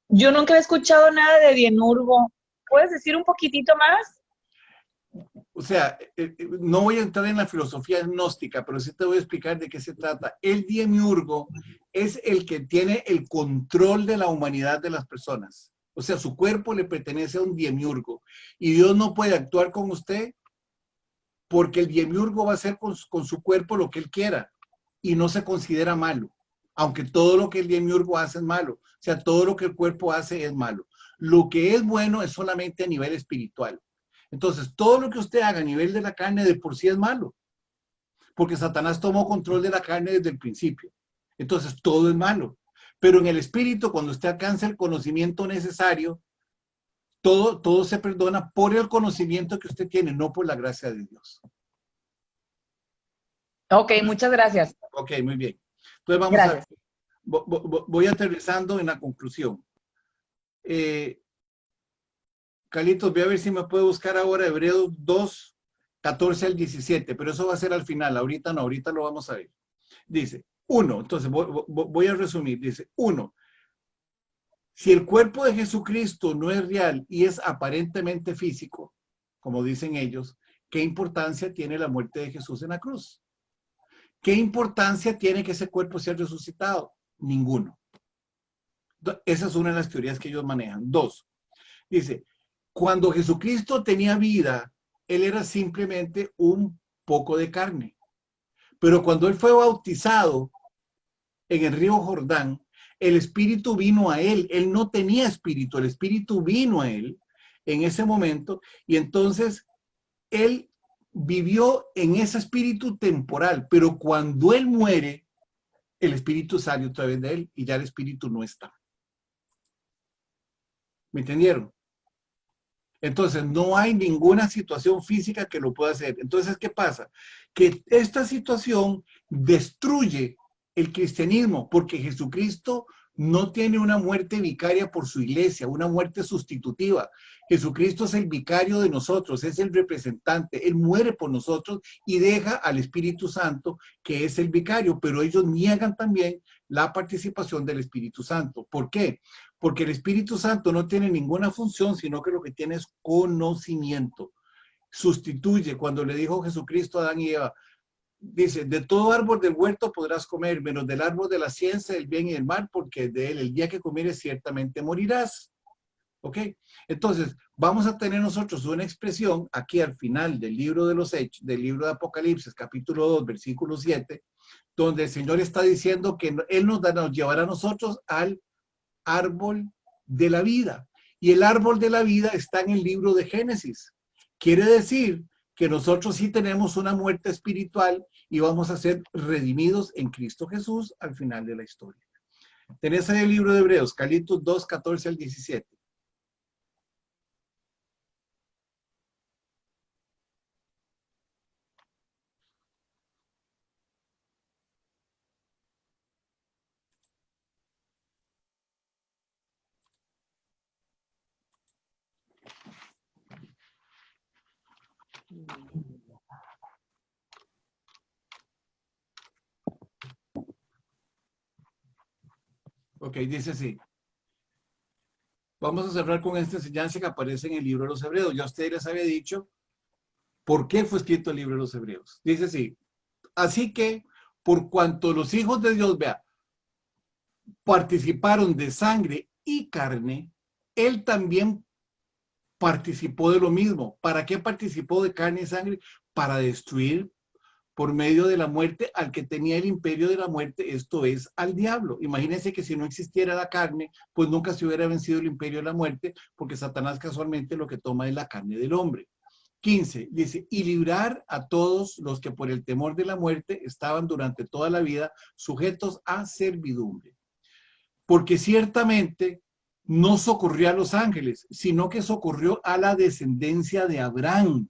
Yo nunca he escuchado nada de demiurgo. ¿Puedes decir un poquitito más? O sea, no voy a entrar en la filosofía gnóstica, pero sí te voy a explicar de qué se trata. El demiurgo es el que tiene el control de la humanidad de las personas. O sea, su cuerpo le pertenece a un demiurgo. Y Dios no puede actuar con usted porque el demiurgo va a hacer con su cuerpo lo que él quiera y no se considera malo. Aunque todo lo que el demiurgo hace es malo. O sea, todo lo que el cuerpo hace es malo. Lo que es bueno es solamente a nivel espiritual. Entonces, todo lo que usted haga a nivel de la carne de por sí es malo, porque Satanás tomó control de la carne desde el principio. Entonces, todo es malo. Pero en el espíritu, cuando usted alcanza el conocimiento necesario, todo se perdona por el conocimiento que usted tiene, no por la gracia de Dios. Ok, muchas gracias. Ok, muy bien. Entonces, vamos Gracias. a ver. voy aterrizando en la conclusión. Carlitos, voy a ver si me puede buscar ahora Hebreos 2, 14 al 17, pero eso va a ser al final, ahorita no, ahorita lo vamos a ver. Dice, 1, entonces voy a resumir, dice, 1, si el cuerpo de Jesucristo no es real y es aparentemente físico, como dicen ellos, ¿qué importancia tiene la muerte de Jesús en la cruz? ¿Qué importancia tiene que ese cuerpo sea resucitado? Ninguno. Esa es una de las teorías que ellos manejan. 2, dice, cuando Jesucristo tenía vida, él era simplemente un poco de carne. Pero cuando él fue bautizado en el río Jordán, el Espíritu vino a él. Él no tenía espíritu, el Espíritu vino a él en ese momento y entonces él vivió en ese espíritu temporal, pero cuando él muere, el Espíritu sale otra vez de él y ya el Espíritu no está. ¿Me entendieron? Entonces, no hay ninguna situación física que lo pueda hacer. Entonces, ¿qué pasa? Que esta situación destruye el cristianismo, porque Jesucristo no tiene una muerte vicaria por su iglesia, una muerte sustitutiva. Jesucristo es el vicario de nosotros, es el representante. Él muere por nosotros y deja al Espíritu Santo, que es el vicario, pero ellos niegan también la participación del Espíritu Santo. ¿Por qué? Porque el Espíritu Santo no tiene ninguna función, sino que lo que tiene es conocimiento. Sustituye, cuando le dijo Jesucristo a Adán y Eva, dice, de todo árbol del huerto podrás comer, menos del árbol de la ciencia del bien y del mal, porque de él el día que comieres ciertamente morirás. ¿Ok? Entonces, vamos a tener nosotros una expresión aquí al final del libro de los Hechos, del libro de Apocalipsis, capítulo 2, versículo 7, donde el Señor está diciendo que Él nos llevará a nosotros al árbol de la vida. Y el árbol de la vida está en el libro de Génesis. Quiere decir que nosotros sí tenemos una muerte espiritual y vamos a ser redimidos en Cristo Jesús al final de la historia. Tenés ahí el libro de Hebreos, Carlitos 2, 14 al 17. Ok, dice así. Vamos a cerrar con esta enseñanza que aparece en el libro de los Hebreos. Ya ustedes les había dicho por qué fue escrito el libro de los Hebreos. Dice así. Así que, por cuanto los hijos de Dios, vea, participaron de sangre y carne, él también participó de lo mismo. ¿Para qué participó de carne y sangre? Para destruir por medio de la muerte al que tenía el imperio de la muerte, esto es, al diablo. Imagínense que si no existiera la carne, pues nunca se hubiera vencido el imperio de la muerte, porque Satanás casualmente lo que toma es la carne del hombre. 15, dice, y librar a todos los que por el temor de la muerte estaban durante toda la vida sujetos a servidumbre. Porque ciertamente no socorrió a los ángeles, sino que socorrió a la descendencia de Abraham.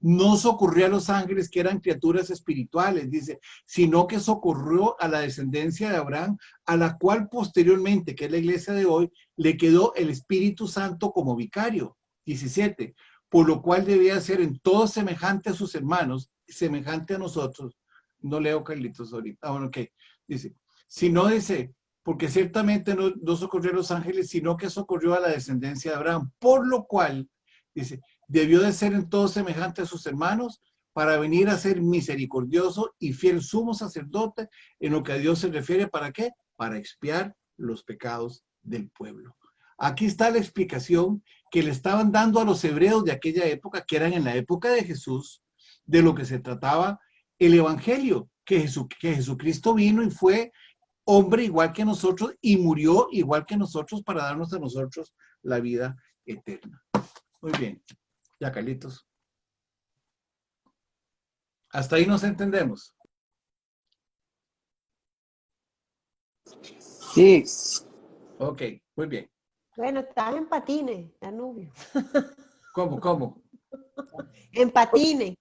No socorrió a los ángeles que eran criaturas espirituales, dice, sino que socorrió a la descendencia de Abraham, a la cual posteriormente, que es la iglesia de hoy, le quedó el Espíritu Santo como vicario. 17, por lo cual debía ser en todo semejante a sus hermanos, semejante a nosotros. No leo Carlitos ahorita. Bueno, ok. Dice, si no dice, porque ciertamente no socorrió a los ángeles, sino que socorrió a la descendencia de Abraham, por lo cual, dice, debió de ser en todo semejante a sus hermanos para venir a ser misericordioso y fiel sumo sacerdote en lo que a Dios se refiere. ¿Para qué? Para expiar los pecados del pueblo. Aquí está la explicación que le estaban dando a los hebreos de aquella época, que eran en la época de Jesús, de lo que se trataba el evangelio, que Jesucristo vino y fue hombre igual que nosotros y murió igual que nosotros para darnos a nosotros la vida eterna. Muy bien. Ya, Carlitos. Hasta ahí nos entendemos. Sí. Ok, muy bien. Bueno, estás en patines, Danubio. ¿Cómo? En patines.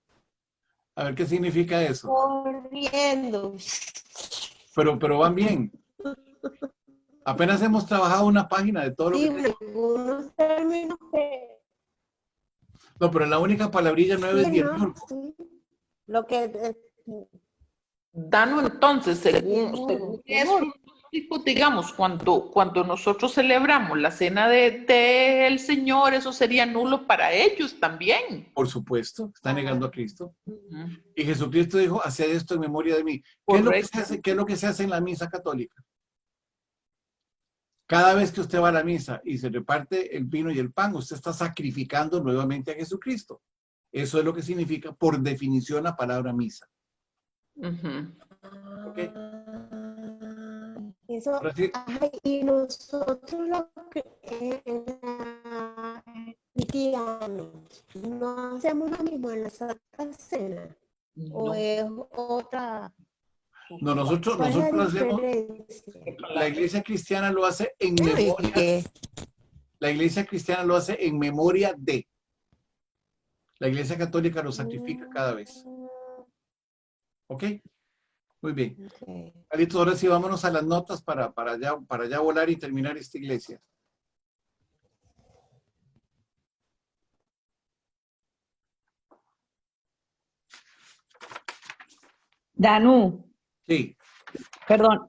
A ver, ¿qué significa eso? Corriendo. Pero van bien. Apenas hemos trabajado una página de todo lo Sí, que... en algunos términos que No, pero la única palabrilla nueva es sí, ¿no? Diemiurgo. Sí. Lo que Dano, entonces, según Diemiurgo. esos tipos, digamos, cuando nosotros celebramos la cena del Señor, eso sería nulo para ellos también. Por supuesto, está negando a Cristo. Ujú. Y Jesucristo dijo, haced esto en memoria de mí. ¿Qué es lo que se Correcto. hace? ¿Qué es lo que se hace en la misa católica? Cada vez que usted va a la misa y se reparte el vino y el pan, usted está sacrificando nuevamente a Jesucristo. Eso es lo que significa, por definición, la palabra misa. Ujú. ¿Ok? Eso, Ahora sí, ay, y nosotros lo que cristianos no hacemos lo mismo en la Santa Cena o No. es otra. no, nosotros ¿Cuál es la lo hacemos, diferencia? la iglesia cristiana lo hace en Ay, memoria, que- la iglesia cristiana lo hace en memoria de. La iglesia católica lo sacrifica cada vez. ¿Ok? Muy bien. Ok. Carlitos, ahora sí vámonos a las notas para ya volar y terminar esta iglesia. Danu, Sí, perdón,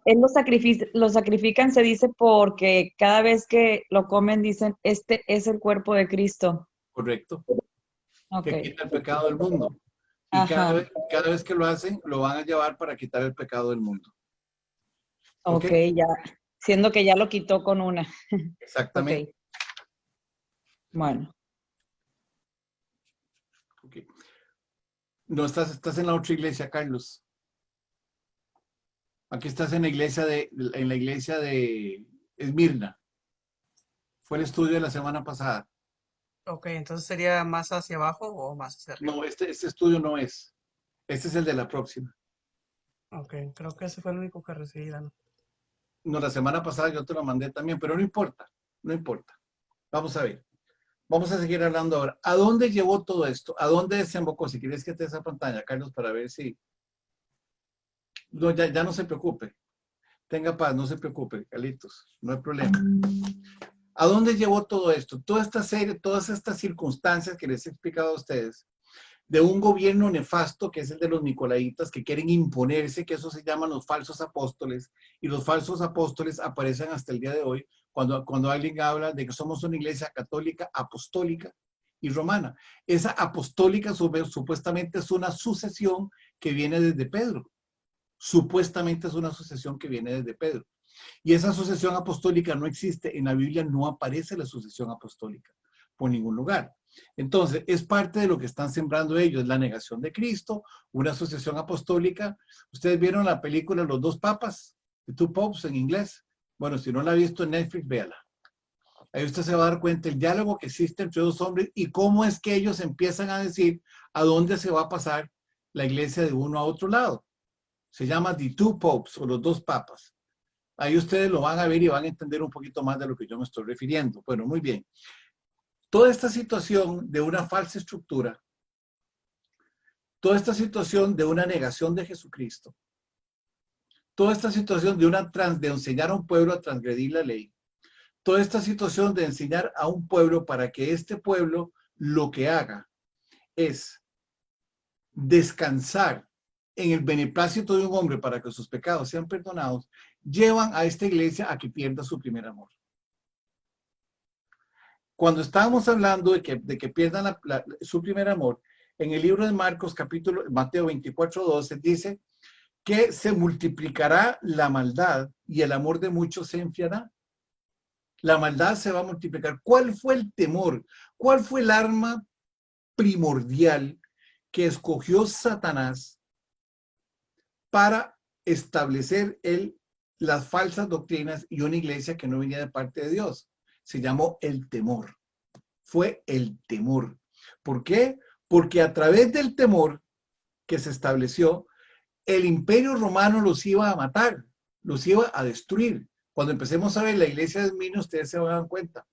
lo sacrifican, se dice porque cada vez que lo comen dicen, este es el cuerpo de Cristo. correcto. Ok, Que quita el pecado del mundo. Y ajá, cada vez que lo hacen, lo van a llevar para quitar el pecado del mundo. ¿Ok? ok, ya, siendo que ya lo quitó con una. Exactamente. Ok, bueno. Ok. No estás en la otra iglesia, Carlos. Aquí estás en la iglesia de Esmirna. Fue el estudio de la semana pasada. Ok, entonces sería más hacia abajo o más hacia arriba. No, este estudio no es. Este es el de la próxima. Ok, creo que ese fue el único que recibí, Dan. No, la semana pasada yo te lo mandé también, pero no importa, no importa. Vamos a ver. Vamos a seguir hablando ahora. ¿A dónde llevó todo esto? ¿A dónde desembocó? Si quieres que te dé esa pantalla, Carlos, para ver si... No, ya no se preocupe. Tenga paz, no se preocupe, Carlitos. No hay problema. ¿A dónde llevó todo esto? Toda esta serie, todas estas circunstancias que les he explicado a ustedes, de un gobierno nefasto, que es el de los nicolaitas, que quieren imponerse, que eso se llaman los falsos apóstoles, y los falsos apóstoles aparecen hasta el día de hoy, cuando alguien habla de que somos una iglesia católica, apostólica y romana. Esa apostólica supuestamente es una sucesión que viene desde Pedro. Supuestamente es una sucesión que viene desde Pedro. Y esa sucesión apostólica no existe. En la Biblia no aparece la sucesión apostólica por ningún lugar. Entonces, es parte de lo que están sembrando ellos, la negación de Cristo, una sucesión apostólica. Ustedes vieron la película Los dos papas, The Two Popes en inglés. Bueno, si no la ha visto en Netflix, véala. Ahí usted se va a dar cuenta el diálogo que existe entre dos hombres y cómo es que ellos empiezan a decir a dónde se va a pasar la iglesia de uno a otro lado. Se llama The Two Popes o los dos papas. Ahí ustedes lo van a ver y van a entender un poquito más de lo que yo me estoy refiriendo. Bueno, muy bien. Toda esta situación de una falsa estructura, toda esta situación de una negación de Jesucristo, toda esta situación de enseñar a un pueblo a transgredir la ley, toda esta situación de enseñar a un pueblo para que este pueblo lo que haga es descansar en el beneplácito de un hombre para que sus pecados sean perdonados, llevan a esta iglesia a que pierda su primer amor. Cuando estábamos hablando de que pierdan su primer amor, en el libro de Marcos, Mateo 24:12, dice que se multiplicará la maldad y el amor de muchos se enfriará. La maldad se va a multiplicar. ¿Cuál fue el temor? ¿Cuál fue el arma primordial que escogió Satanás para establecer las falsas doctrinas y una iglesia que no venía de parte de Dios? Se llamó el temor. Fue el temor. ¿Por qué? Porque a través del temor que se estableció, el imperio romano los iba a matar, los iba a destruir. Cuando empecemos a ver la iglesia de Esmirna, ustedes se van a dar cuenta.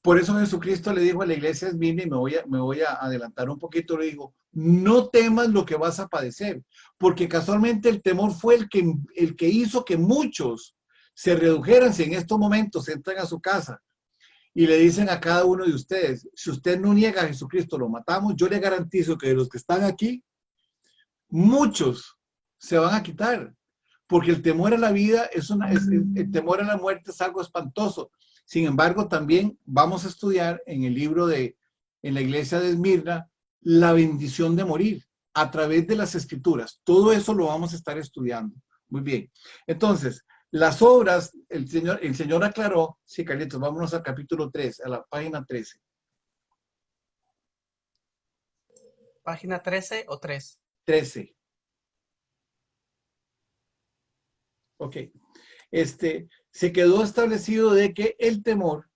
Por eso Jesucristo le dijo a la iglesia de Esmirna, y me voy a adelantar un poquito, le dijo, no temas lo que vas a padecer, porque casualmente el temor fue el que hizo que muchos se redujeran, si en estos momentos entran a su casa y le dicen a cada uno de ustedes, si usted no niega a Jesucristo, lo matamos, yo le garantizo que de los que están aquí, muchos se van a quitar, porque el temor a la vida el temor a la muerte es algo espantoso. Sin embargo, también vamos a estudiar en el libro en la iglesia de Esmirna, la bendición de morir a través de las escrituras. Todo eso lo vamos a estar estudiando. Muy bien. Entonces, las obras, el Señor aclaró. Sí, Carlitos, vámonos al capítulo 3, a la página 13. ¿Página 13 o 3? 13. Ok. Se quedó establecido de que el temor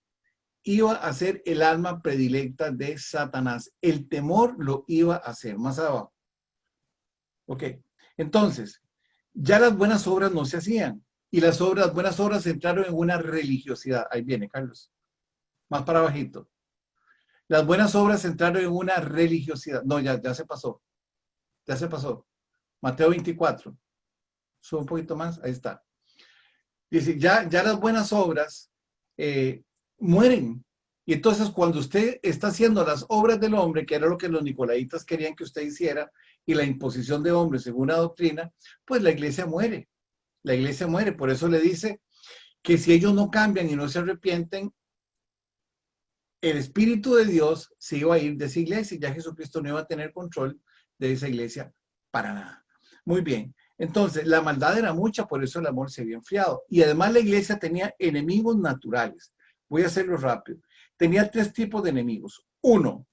iba a ser el alma predilecta de Satanás. El temor lo iba a hacer. Más abajo. Ok. Entonces, ya las buenas obras no se hacían. Y las buenas obras entraron en una religiosidad. Ahí viene, Carlos. Más para abajito. Las buenas obras entraron en una religiosidad. No, ya se pasó. Ya se pasó. Mateo 24. Sube un poquito más. Ahí está. Dice, ya las buenas obras mueren. Y entonces cuando usted está haciendo las obras del hombre, que era lo que los nicolaitas querían que usted hiciera, y la imposición de hombres según la doctrina, pues la iglesia muere. La iglesia muere. Por eso le dice que si ellos no cambian y no se arrepienten, el Espíritu de Dios se iba a ir de esa iglesia y ya Jesucristo no iba a tener control de esa iglesia para nada. Muy bien. Entonces, la maldad era mucha, por eso el amor se había enfriado. Y además la iglesia tenía enemigos naturales. Voy a hacerlo rápido. Tenía 3 tipos de enemigos. 1,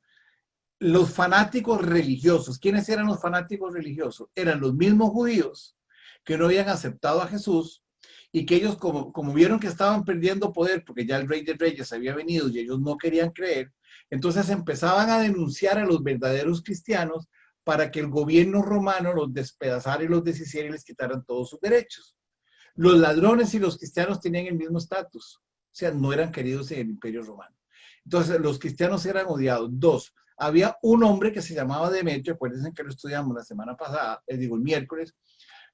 los fanáticos religiosos. ¿Quiénes eran los fanáticos religiosos? Eran los mismos judíos que no habían aceptado a Jesús y que ellos, como vieron que estaban perdiendo poder porque ya el Rey de Reyes había venido y ellos no querían creer, entonces empezaban a denunciar a los verdaderos cristianos para que el gobierno romano los despedazara y los deshiciera y les quitaran todos sus derechos. Los ladrones y los cristianos tenían el mismo estatus, o sea, no eran queridos en el Imperio Romano. Entonces, los cristianos eran odiados. 2, había un hombre que se llamaba Demetrio, acuérdense que lo estudiamos la semana pasada, el miércoles,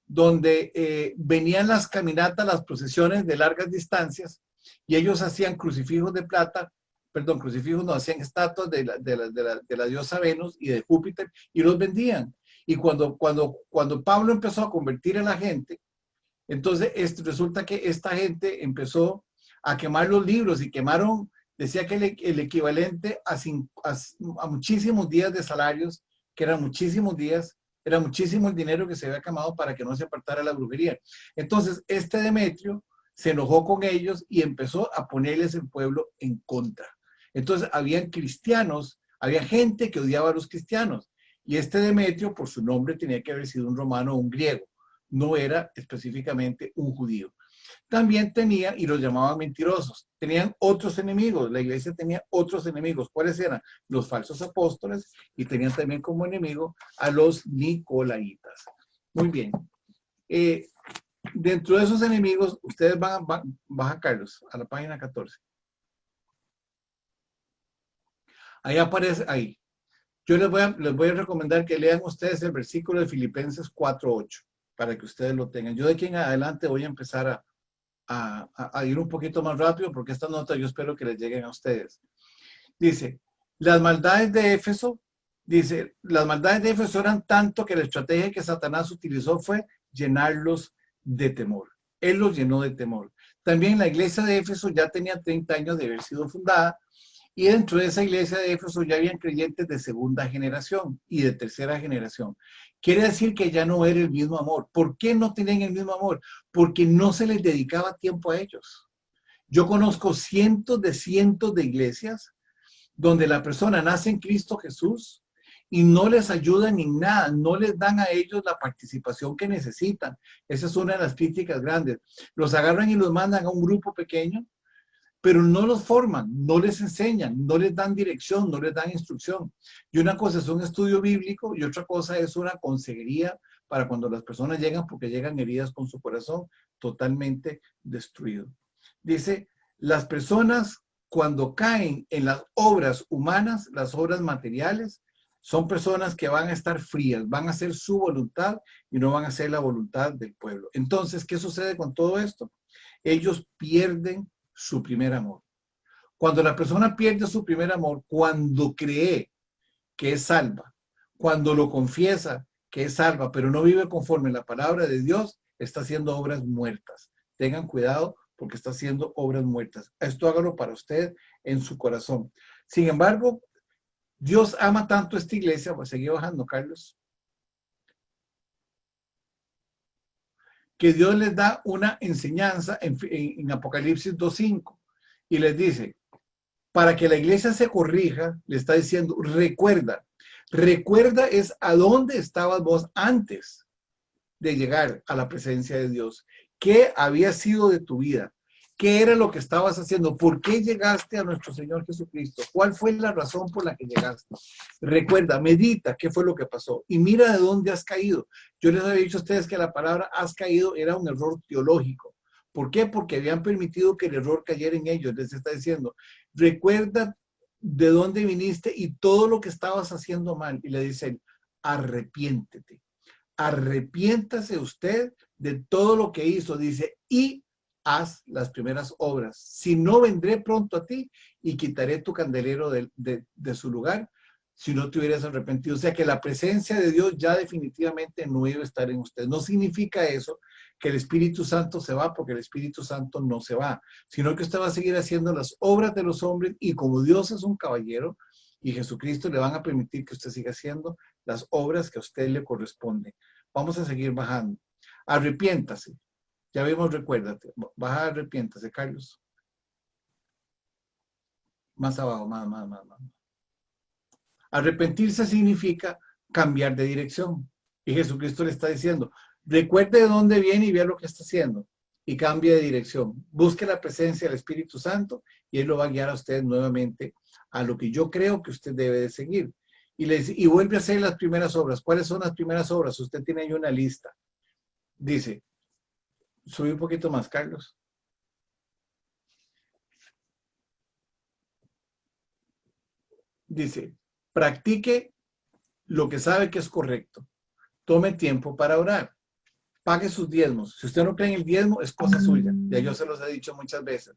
donde venían las caminatas, las procesiones de largas distancias, y ellos hacían crucifijos de plata, perdón, crucifijos no, hacían estatuas de la diosa Venus y de Júpiter, y los vendían. Y cuando Pablo empezó a convertir a la gente, entonces resulta que esta gente empezó a quemar los libros y quemaron, decía que el equivalente a muchísimos días de salarios, que eran muchísimos días, era muchísimo el dinero que se había quemado para que no se apartara la brujería. Entonces, Demetrio se enojó con ellos y empezó a ponerles el pueblo en contra. Entonces, habían cristianos, había gente que odiaba a los cristianos. Y Demetrio, por su nombre, tenía que haber sido un romano o un griego. No era específicamente un judío. También tenía, y los llamaban mentirosos, tenían otros enemigos. La iglesia tenía otros enemigos. ¿Cuáles eran? Los falsos apóstoles, y tenían también como enemigo a los nicolaitas. Muy bien. Dentro de esos enemigos, ustedes baja, Carlos, a la página 14. Ahí aparece, ahí. Yo les voy a recomendar que lean ustedes el versículo de Filipenses 4:8, para que ustedes lo tengan. Yo de aquí en adelante voy a empezar a ir un poquito más rápido, porque esta nota yo espero que les lleguen a ustedes. Dice, las maldades de Éfeso eran tanto que la estrategia que Satanás utilizó fue llenarlos de temor. Él los llenó de temor. También la iglesia de Éfeso ya tenía 30 años de haber sido fundada, y dentro de esa iglesia de Éfeso ya habían creyentes de segunda generación y de tercera generación. Quiere decir que ya no era el mismo amor. ¿Por qué no tenían el mismo amor? Porque no se les dedicaba tiempo a ellos. Yo conozco cientos de iglesias donde la persona nace en Cristo Jesús y no les ayudan en nada, no les dan a ellos la participación que necesitan. Esa es una de las críticas grandes. Los agarran y los mandan a un grupo pequeño, pero no los forman, no les enseñan, no les dan dirección, no les dan instrucción. Y una cosa es un estudio bíblico y otra cosa es una consejería para cuando las personas llegan, porque llegan heridas con su corazón totalmente destruido. Dice, las personas cuando caen en las obras humanas, las obras materiales, son personas que van a estar frías, van a hacer su voluntad y no van a hacer la voluntad del pueblo. Entonces, ¿qué sucede con todo esto? ellos pierden su primer amor. Cuando la persona pierde su primer amor, cuando cree que es salva, cuando lo confiesa que es salva, pero no vive conforme a la palabra de Dios, está haciendo obras muertas. Tengan cuidado porque está haciendo obras muertas. Esto hágalo para usted en su corazón. Sin embargo, Dios ama tanto esta iglesia, pues seguí bajando, Carlos, que Dios les da una enseñanza en Apocalipsis 2:5 y les dice, para que la iglesia se corrija, le está diciendo, recuerda es a dónde estabas vos antes de llegar a la presencia de Dios. ¿Qué había sido de tu vida? ¿Qué era lo que estabas haciendo? ¿Por qué llegaste a nuestro Señor Jesucristo? ¿Cuál fue la razón por la que llegaste? Recuerda, medita qué fue lo que pasó y mira de dónde has caído. Yo les había dicho a ustedes que la palabra has caído era un error teológico. ¿Por qué? Porque habían permitido que el error cayera en ellos. Les está diciendo, recuerda de dónde viniste y todo lo que estabas haciendo mal. Y le dicen, arrepiéntete. Arrepiéntase usted de todo lo que hizo. Dice, y haz las primeras obras. Si no, vendré pronto a ti y quitaré tu candelero de su lugar si no te hubieras arrepentido. O sea que la presencia de Dios ya definitivamente no iba a estar en usted. No significa eso que el Espíritu Santo se va, porque el Espíritu Santo no se va, sino que usted va a seguir haciendo las obras de los hombres y como Dios es un caballero y Jesucristo le van a permitir que usted siga haciendo las obras que a usted le corresponden. Vamos a seguir bajando. Arrepiéntase. Ya vimos, recuérdate. Baja, arrepiéntase, Carlos. Más abajo, más. Arrepentirse significa cambiar de dirección. Y Jesucristo le está diciendo, recuerde de dónde viene y vea lo que está haciendo. Y cambie de dirección. Busque la presencia del Espíritu Santo y Él lo va a guiar a usted nuevamente a lo que yo creo que usted debe de seguir. Y vuelve a hacer las primeras obras. ¿Cuáles son las primeras obras? Usted tiene ahí una lista. Dice, subí un poquito más, Carlos. Dice, practique lo que sabe que es correcto. Tome tiempo para orar. Pague sus diezmos. Si usted no cree en el diezmo, es cosa suya. Ya yo se los he dicho muchas veces.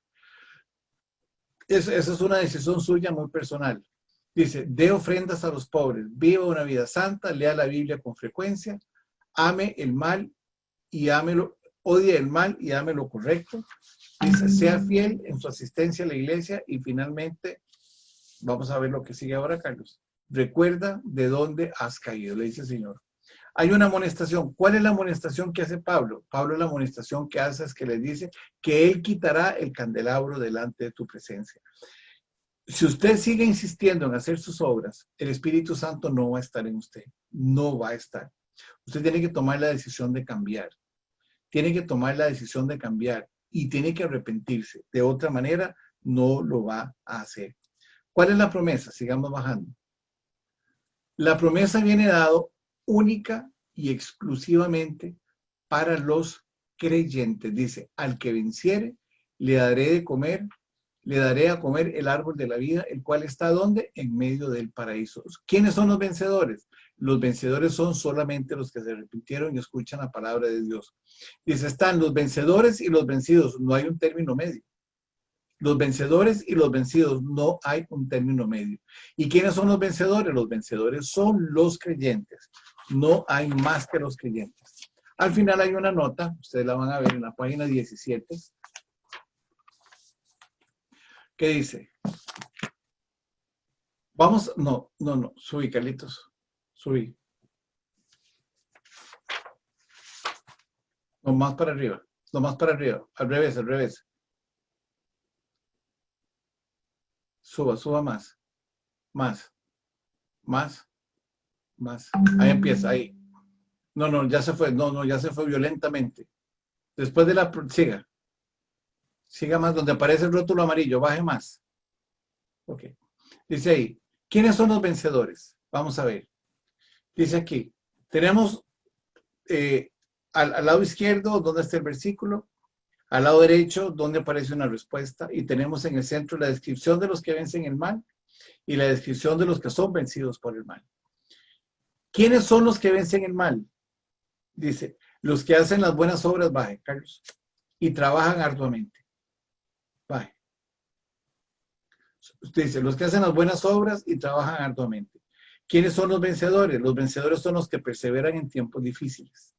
Esa es una decisión suya muy personal. Dice, dé ofrendas a los pobres. Viva una vida santa. Lea la Biblia con frecuencia. Ame el mal y ámelo. Odie el mal y ame lo correcto. Dice, sea fiel en su asistencia a la iglesia. Y finalmente, vamos a ver lo que sigue ahora, Carlos. Recuerda de dónde has caído, le dice el Señor. Hay una amonestación. ¿Cuál es la amonestación que hace Pablo? Pablo, la amonestación que hace es que le dice que Él quitará el candelabro delante de tu presencia. Si usted sigue insistiendo en hacer sus obras, el Espíritu Santo no va a estar en usted. No va a estar. Usted tiene que tomar la decisión de cambiar. Tiene que tomar la decisión de cambiar y tiene que arrepentirse. De otra manera, no lo va a hacer. ¿Cuál es la promesa? Sigamos bajando. La promesa viene dado única y exclusivamente para los creyentes. Dice, al que venciere, le daré a comer el árbol de la vida, el cual está ¿dónde? En medio del paraíso. ¿Quiénes son los vencedores? Los vencedores son solamente los que se arrepintieron y escuchan la palabra de Dios. Dice, están los vencedores y los vencidos. No hay un término medio. Los vencedores y los vencidos, no hay un término medio. ¿Y quiénes son los vencedores? Los vencedores son los creyentes. No hay más que los creyentes. Al final hay una nota, ustedes la van a ver en la página 17, que dice, vamos, no, subí, Carlitos, subí. No, más para arriba, al revés. Suba más. Ahí empieza, ahí. No, ya se fue, ya se fue violentamente. Después de la, siga más, donde aparece el rótulo amarillo, baje más. Ok. Dice ahí, ¿quiénes son los vencedores? Vamos a ver. Dice aquí, tenemos al lado izquierdo, donde está el versículo, al lado derecho, donde aparece una respuesta, y tenemos en el centro la descripción de los que vencen el mal y la descripción de los que son vencidos por el mal. ¿Quiénes son los que vencen el mal? Dice, los que hacen las buenas obras, baje, Carlos. y trabajan arduamente. Bye. Usted dice, los que hacen las buenas obras y trabajan arduamente. ¿Quiénes son los vencedores? Los vencedores son los que perseveran en tiempos difíciles.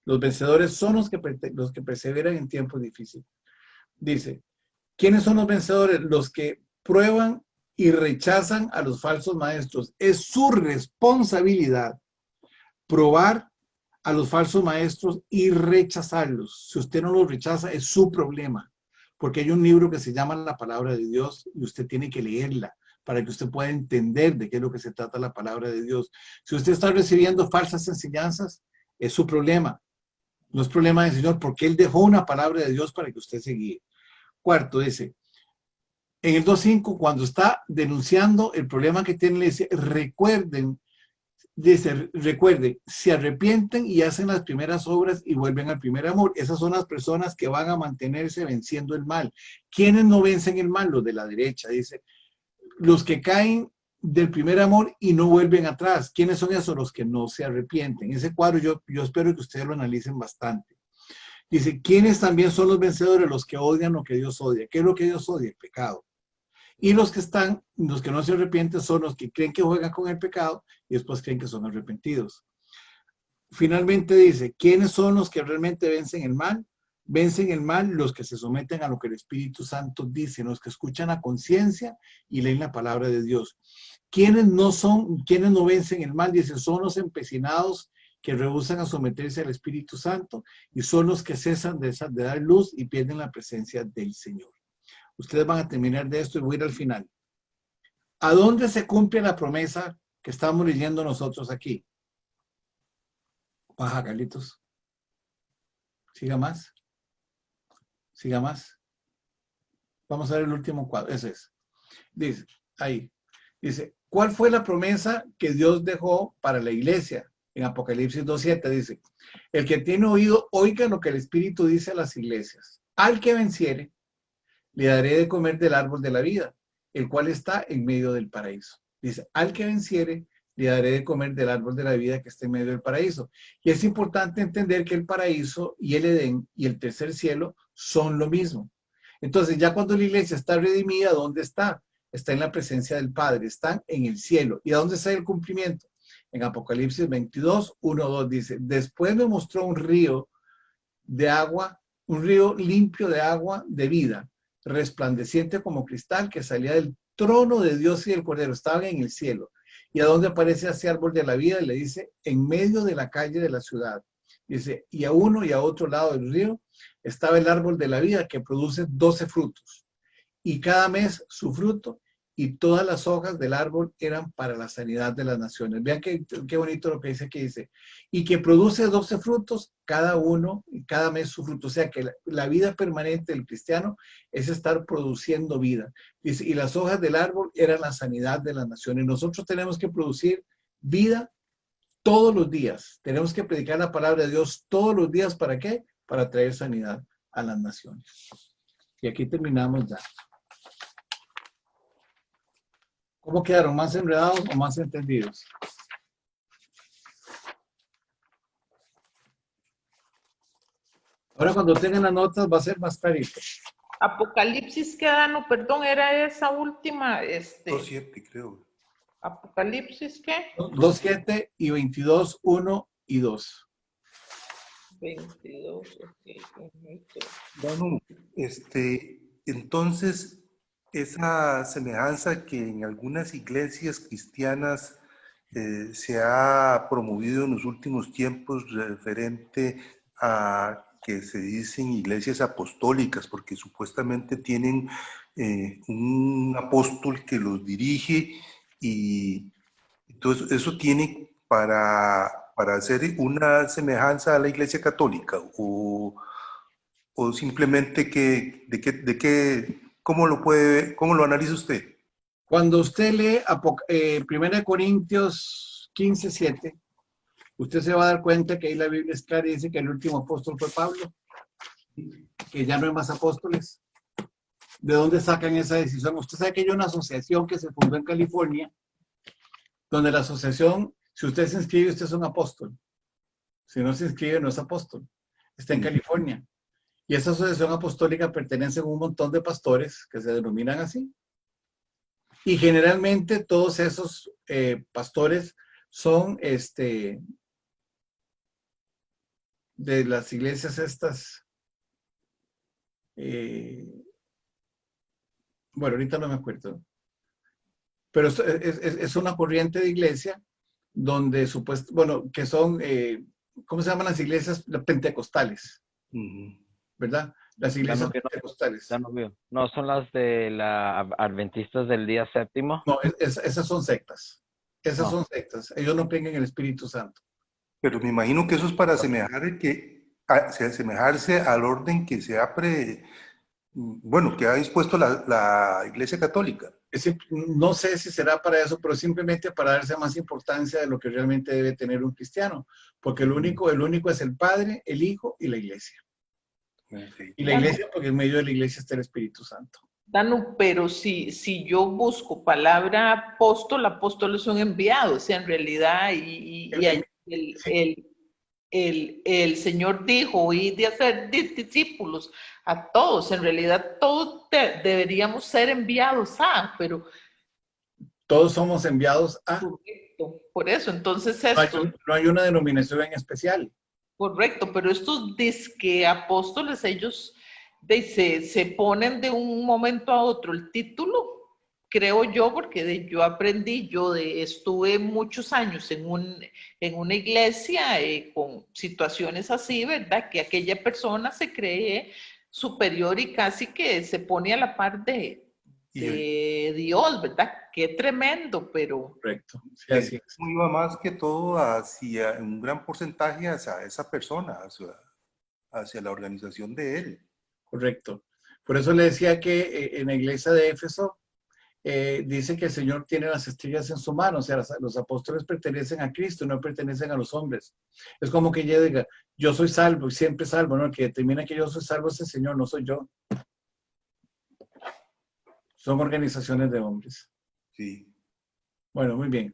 Los vencedores son los que perseveran en tiempos difíciles. Dice, ¿quiénes son los vencedores? Los que prueban y rechazan a los falsos maestros. Es su responsabilidad probar a los falsos maestros y rechazarlos. Si usted no los rechaza, es su problema. Porque hay un libro que se llama La Palabra de Dios y usted tiene que leerla para que usted pueda entender de qué es lo que se trata la Palabra de Dios. Si usted está recibiendo falsas enseñanzas, es su problema. No es problema del Señor, porque Él dejó una palabra de Dios para que usted se guíe. Cuarto, dice, en el 2.5, cuando está denunciando el problema que tiene, le dice, recuerden, se arrepienten y hacen las primeras obras y vuelven al primer amor. Esas son las personas que van a mantenerse venciendo el mal. ¿Quiénes no vencen el mal? Los de la derecha, dice. Los que caen del primer amor y no vuelven atrás. ¿Quiénes son esos? Los que no se arrepienten. Ese cuadro yo espero que ustedes lo analicen bastante. Dice, ¿quiénes también son los vencedores? Los que odian lo que Dios odia. ¿Qué es lo que Dios odia? El pecado. Y los que no se arrepienten son los que creen que juegan con el pecado y después creen que son arrepentidos. Finalmente dice, ¿quiénes son los que realmente vencen el mal? Vencen el mal los que se someten a lo que el Espíritu Santo dice, los que escuchan a conciencia y leen la palabra de Dios. ¿Quiénes no vencen el mal? Dice, son los empecinados que rehúsan a someterse al Espíritu Santo y son los que cesan de dar luz y pierden la presencia del Señor. Ustedes van a terminar de esto y voy a ir al final. ¿A dónde se cumple la promesa que estamos leyendo nosotros aquí? Baja, Carlitos. Siga más. Siga más. Vamos a ver el último cuadro. Ese es. Dice, ahí. Dice, ¿cuál fue la promesa que Dios dejó para la iglesia? En Apocalipsis 2.7 dice, el que tiene oído, oiga lo que el Espíritu dice a las iglesias. Al que venciere, le daré de comer del árbol de la vida, el cual está en medio del paraíso. Dice, al que venciere, le daré de comer del árbol de la vida que está en medio del paraíso. Y es importante entender que el paraíso y el Edén y el tercer cielo son lo mismo. Entonces, ya cuando la iglesia está redimida, ¿dónde está? Está en la presencia del Padre, están en el cielo. ¿Y a dónde está el cumplimiento? En Apocalipsis 22, 1, 2 dice, después me mostró un río de agua, un río limpio de agua de vida, resplandeciente como cristal, que salía del trono de Dios y del Cordero. Estaban en el cielo. ¿Y a dónde aparece ese árbol de la vida? Le dice, en medio de la calle de la ciudad. Dice, y a uno y a otro lado del río estaba el árbol de la vida que produce 12 frutos. Y cada mes su fruto, y todas las hojas del árbol eran para la sanidad de las naciones. Vean qué bonito lo que dice aquí. Dice, y que produce 12 frutos, cada uno, y cada mes su fruto. O sea que la vida permanente del cristiano es estar produciendo vida. Dice, y las hojas del árbol eran la sanidad de las naciones. Nosotros tenemos que producir vida todos los días. Tenemos que predicar la palabra de Dios todos los días. ¿Para qué? Para traer sanidad a las naciones. Y aquí terminamos ya. ¿Cómo quedaron? ¿Más enredados o más entendidos? Ahora cuando tengan las notas va a ser más clarito. Apocalipsis queda, no, perdón, era esa última, 2.7 creo. Apocalipsis, ¿qué? 2.7 y 22, 1 y 2. 22, ok, perfecto. Bueno, entonces, esa semejanza que en algunas iglesias cristianas se ha promovido en los últimos tiempos referente a que se dicen iglesias apostólicas, porque supuestamente tienen un apóstol que los dirige y entonces eso tiene para hacer una semejanza a la iglesia católica o simplemente ¿cómo lo analiza usted? Cuando usted lee 1 Corintios 15:7, usted se va a dar cuenta que ahí la Biblia es clara y dice que el último apóstol fue Pablo, que ya no hay más apóstoles. ¿De dónde sacan esa decisión? Usted sabe que hay una asociación que se fundó en California, donde la asociación, si usted se inscribe, usted es un apóstol. Si no se inscribe, no es apóstol. Está en California. Y esa asociación apostólica pertenece a un montón de pastores que se denominan así. Y generalmente todos esos pastores son de las iglesias estas. Bueno, ahorita no me acuerdo. Pero es una corriente de iglesia donde que son, ¿cómo se llaman las iglesias? Las pentecostales, ¿verdad? Las iglesias pentecostales. No son las de la Adventistas del día séptimo. No, esas son sectas. Esas No. son sectas. Ellos no creen en el Espíritu Santo. Pero me imagino que eso es para asemejarse al orden que se ha que ha dispuesto la Iglesia Católica. No sé si será para eso, pero simplemente para darse más importancia de lo que realmente debe tener un cristiano, porque el único es el Padre, el Hijo y la Iglesia. Okay. Y la Iglesia, porque en medio de la Iglesia está el Espíritu Santo. Danu, pero si yo busco palabra apóstol es un enviado, o sea, en realidad, el Señor dijo, y de hacer discípulos a todos, en realidad todos deberíamos ser enviados pero... Todos somos enviados a... Correcto, por eso, entonces no hay una denominación en especial. Correcto, pero estos disque apóstoles, ellos se ponen de un momento a otro el título, creo yo, porque yo aprendí, estuve muchos años en una iglesia con situaciones así, ¿verdad? Que aquella persona se cree superior y casi que se pone a la par de Dios, ¿verdad? Qué tremendo, pero... Correcto. Sí, así es. Iba más que todo hacia un gran porcentaje hacia esa persona, hacia la organización de él. Correcto. Por eso le decía que en la iglesia de Éfeso dice que el Señor tiene las estrellas en su mano, o sea, los apóstoles pertenecen a Cristo, no pertenecen a los hombres. Es como que ella diga, yo soy salvo y siempre salvo, ¿no? El que determina que yo soy salvo es el Señor, no soy yo. Son organizaciones de hombres. Sí. Bueno, muy bien.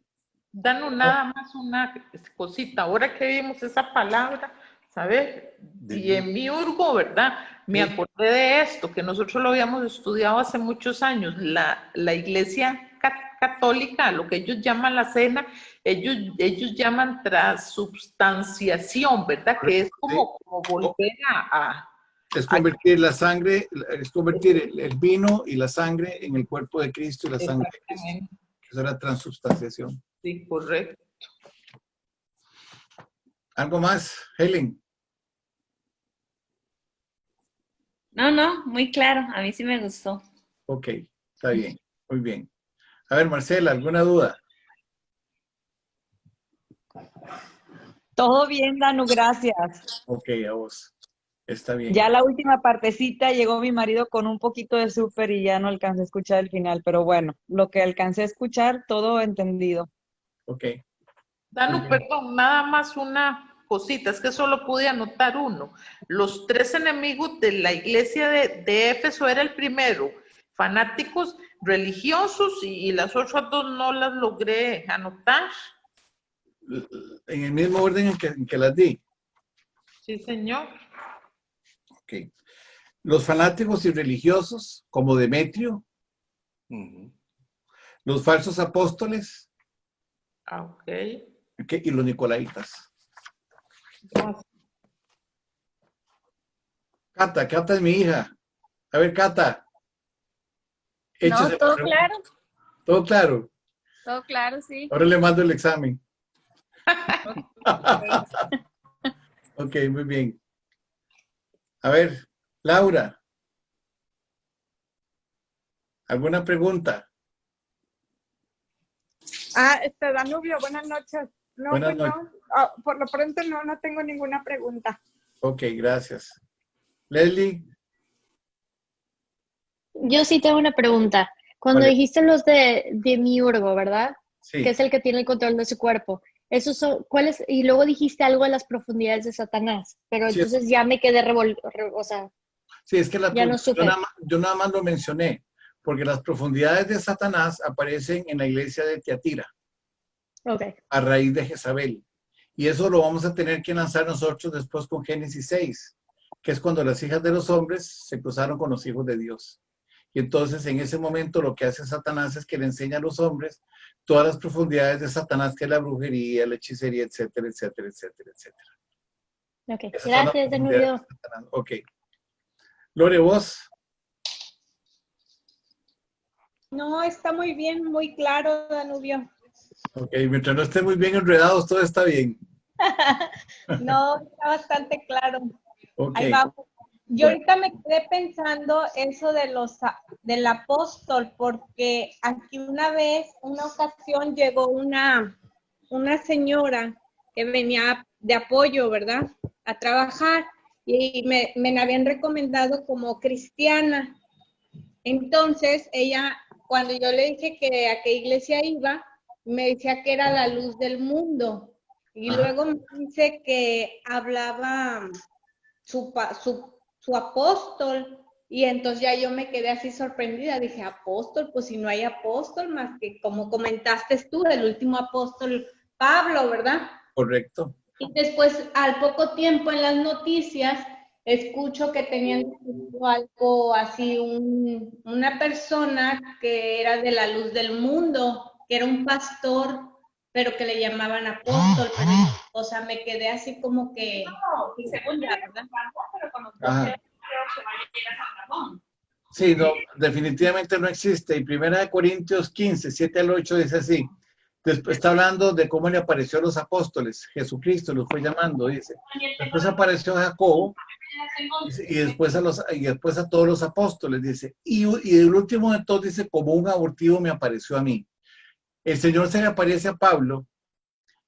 Danos nada más una cosita. Ahora que vimos esa palabra, ¿sabes? Y en Miurgo, ¿verdad? Me acordé de esto, que nosotros lo habíamos estudiado hace muchos años. La Iglesia Católica, lo que ellos llaman la cena, ellos llaman transubstanciación, ¿verdad? Que es como volver Es convertir la sangre, es convertir el vino y la sangre en el cuerpo de Cristo y la sangre de Cristo. Esa es la transubstanciación. Sí, correcto. ¿Algo más, Helen? No, muy claro. A mí sí me gustó. Ok, está bien. Muy bien. A ver, Marcela, ¿alguna duda? Todo bien, Danu, gracias. Ok, a vos. Está bien. Ya la última partecita llegó mi marido con un poquito de súper y ya no alcancé a escuchar el final, pero bueno, lo que alcancé a escuchar, todo entendido. Ok. Danu, perdón, nada más una cosita, es que solo pude anotar uno. Los tres enemigos de la iglesia de Éfeso era el primero, fanáticos religiosos, y las otras dos no las logré anotar. En el mismo orden en que las di. Sí, señor. Ok. Los fanáticos y religiosos, como Demetrio. Los falsos apóstoles. Ok. Okay, y los nicolaitas. Gracias. Cata es mi hija. A ver, Cata. No, todo claro. ¿Todo claro? Todo claro, sí. Ahora le mando el examen. Ok, muy bien. A ver, Laura. ¿Alguna pregunta? Danubio, buenas noches. No, Buenas pues noches. no, por lo pronto no tengo ninguna pregunta. Ok, gracias. Leslie. Yo sí tengo una pregunta. Cuando Vale. dijiste los de Miurgo, ¿verdad? Sí. Que es el que tiene el control de su cuerpo. Esos son, ¿cuáles? Y luego dijiste algo de las profundidades de Satanás, pero Sí. entonces ya me quedé o sea, Sí, es que ya no supe. yo nada más lo mencioné, porque las profundidades de Satanás aparecen en la iglesia de Tiatira, Okay. a raíz de Jezabel. Y eso lo vamos a tener que lanzar nosotros después con Génesis 6. que es cuando las hijas de los hombres se cruzaron con los hijos de Dios. Y entonces en ese momento lo que hace Satanás es que le enseña a los hombres todas las profundidades de Satanás, que es la brujería, la hechicería, etcétera, etcétera, etcétera, etcétera. Ok, Esas son las gracias, profundidades Danubio. de Satanás. Ok. Lore, vos. No, está muy bien, muy claro, Danubio. Ok, mientras no estén muy bien enredados, todo está bien. No, está bastante claro. Ok. Ahí vamos. Yo Bueno. ahorita me quedé pensando eso de del apóstol, porque aquí una ocasión llegó una señora que venía de apoyo, ¿verdad? A trabajar y me la habían recomendado como cristiana. Entonces ella, cuando yo le dije que a qué iglesia iba, me decía que era la luz del mundo. Y luego me dice que hablaba su apóstol, y entonces ya yo me quedé así sorprendida, dije, apóstol, pues si no hay apóstol más que como comentaste tú, el último apóstol Pablo, ¿verdad? Correcto. Y después, al poco tiempo en las noticias, escucho que tenían algo así, una persona que era de la luz del mundo, que era un pastor, pero que le llamaban apóstol, pero, o sea, me quedé así como que segunda, ¿verdad? Ajá. Sí, no, definitivamente no existe. Y 1 Corintios 15, 7 al 8 dice así. Después está hablando de cómo le apareció a los apóstoles. Jesucristo los fue llamando, dice. Después apareció a Jacobo y después a todos los apóstoles, dice. Y el último de todos dice, como un abortivo me apareció a mí. El Señor se le aparece a Pablo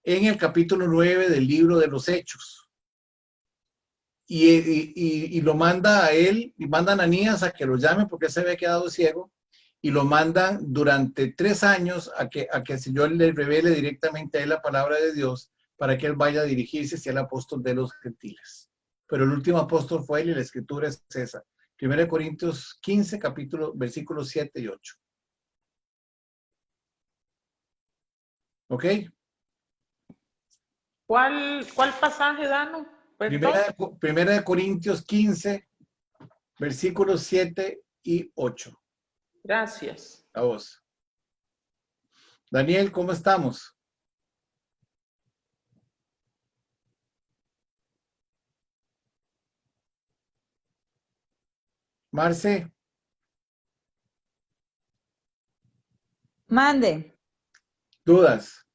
en el capítulo 9 del libro de los Hechos. Y lo manda a él, y mandan a Ananías a que lo llame porque se había quedado ciego, y lo mandan durante 3 años a que el Señor le revele directamente a él la palabra de Dios para que él vaya a dirigirse hacia el apóstol de los gentiles. Pero el último apóstol fue él y la escritura es esa. 1 Corintios 15, versículos 7 y 8. ¿Ok? ¿Cuál pasaje, Dano? Primera de Corintios 15, versículos 7 y 8. Gracias. A vos. Daniel, ¿cómo estamos? Marce. Mande. ¿Dudas?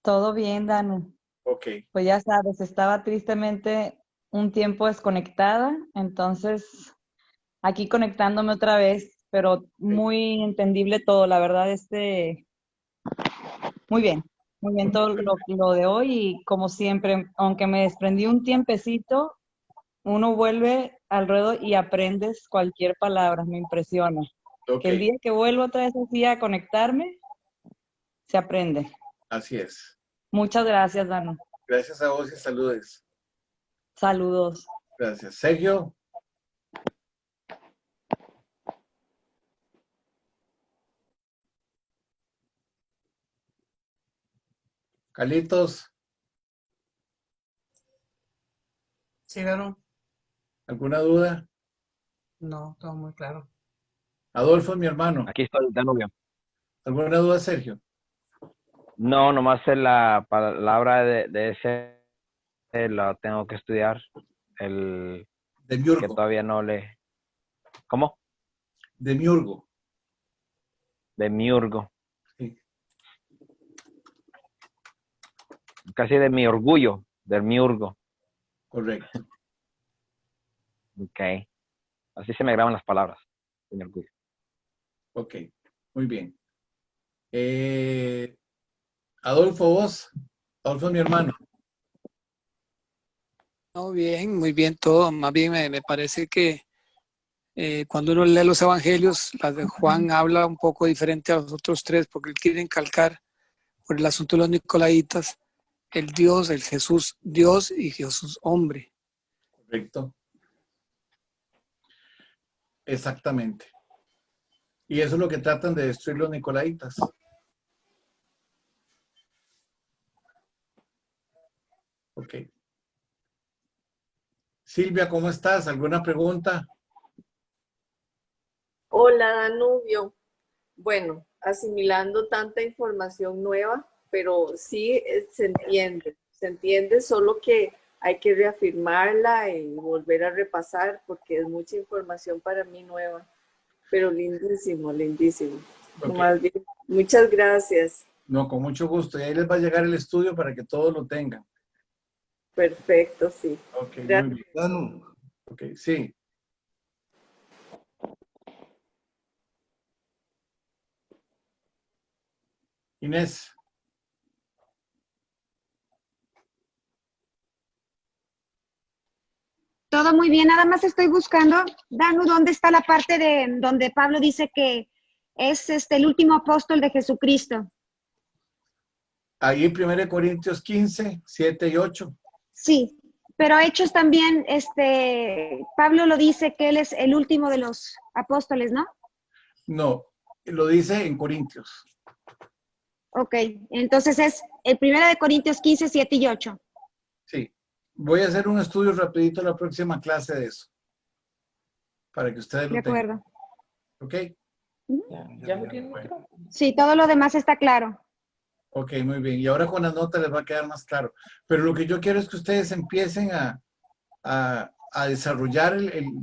Todo bien, Danu. Ok. Pues ya sabes, estaba tristemente un tiempo desconectada, entonces aquí conectándome otra vez, pero muy entendible todo, la verdad, muy bien todo lo de hoy y como siempre, aunque me desprendí un tiempecito, uno vuelve al ruedo y aprendes cualquier palabra, me impresiona. Ok. Que el día que vuelvo otra vez así a conectarme, se aprende. Así es. Muchas gracias, Danu. Gracias a vos y saludes. Saludos. Gracias. Sergio. Carlitos. Sí, Garo. ¿Alguna duda? No, todo muy claro. Adolfo, mi hermano. Aquí estoy, Danubio. ¿Alguna duda, Sergio? No, nomás es la palabra de ese, la tengo que estudiar. El Demiurgo. que todavía no le... ¿Cómo? Demiurgo. Demiurgo. Sí. Casi de mi orgullo, del miurgo. Correcto. Ok. Así se me graban las palabras, de mi orgullo. Ok, muy bien. Adolfo, vos. Adolfo, mi hermano. No, bien, muy bien todo. Más bien me parece que cuando uno lee los evangelios, la de Juan habla un poco diferente a los otros tres, porque él quiere encalcar por el asunto de los nicolaitas, el Dios, el Jesús Dios y Jesús hombre. Correcto. Exactamente. Y eso es lo que tratan de destruir los nicolaitas. Ok. Silvia, ¿cómo estás? ¿Alguna pregunta? Hola, Danubio. Bueno, asimilando tanta información nueva, pero sí se entiende, solo que hay que reafirmarla y volver a repasar porque es mucha información para mí nueva, pero lindísimo, lindísimo. Ok. Más bien, muchas gracias. No, con mucho gusto. Y ahí les va a llegar el estudio para que todos lo tengan. Perfecto, sí. Ok, Gracias. muy bien. Danu, Ok, sí. Inés. Todo muy bien, nada más estoy buscando, Danu, ¿dónde está la parte de donde Pablo dice que es el último apóstol de Jesucristo? Ahí en 1 Corintios 15, 7 y 8. Sí, pero Hechos también, Pablo lo dice que él es el último de los apóstoles, ¿no? No, lo dice en Corintios. Ok, entonces es el 1 Corintios 15, 7 y 8. Sí. Voy a hacer un estudio rapidito la próxima clase de eso. Para que ustedes De lo tengan. acuerdo. ¿Ok? ¿Ya me tiene otro? Sí, todo lo demás está claro. Ok, muy bien. Y ahora con las notas les va a quedar más claro. Pero lo que yo quiero es que ustedes empiecen a desarrollar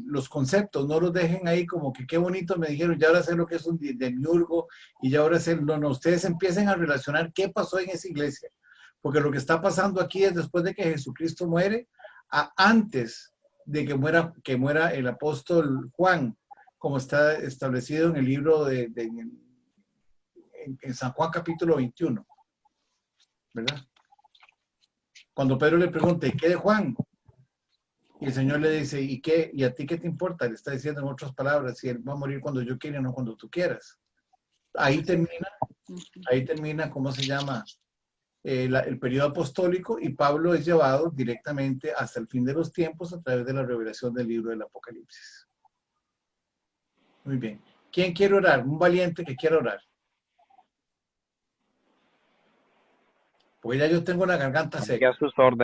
los conceptos, no los dejen ahí como que qué bonito me dijeron, ya ahora sé lo que es un demiurgo y ya ahora sé, no, ustedes empiecen a relacionar qué pasó en esa iglesia. Porque lo que está pasando aquí es después de que Jesucristo muere, antes de que muera el apóstol Juan, como está establecido en el libro en San Juan capítulo 21. ¿Verdad? Cuando Pedro le pregunta, ¿y qué de Juan? Y el Señor le dice, ¿y qué? ¿Y a ti qué te importa? Le está diciendo en otras palabras, si él va a morir cuando yo quiera, no cuando tú quieras. Ahí termina, ¿cómo se llama? El periodo apostólico y Pablo es llevado directamente hasta el fin de los tiempos a través de la revelación del libro del Apocalipsis. Muy bien. ¿Quién quiere orar? Un valiente que quiera orar. Pues ya yo tengo la garganta seca. A sus órdenes.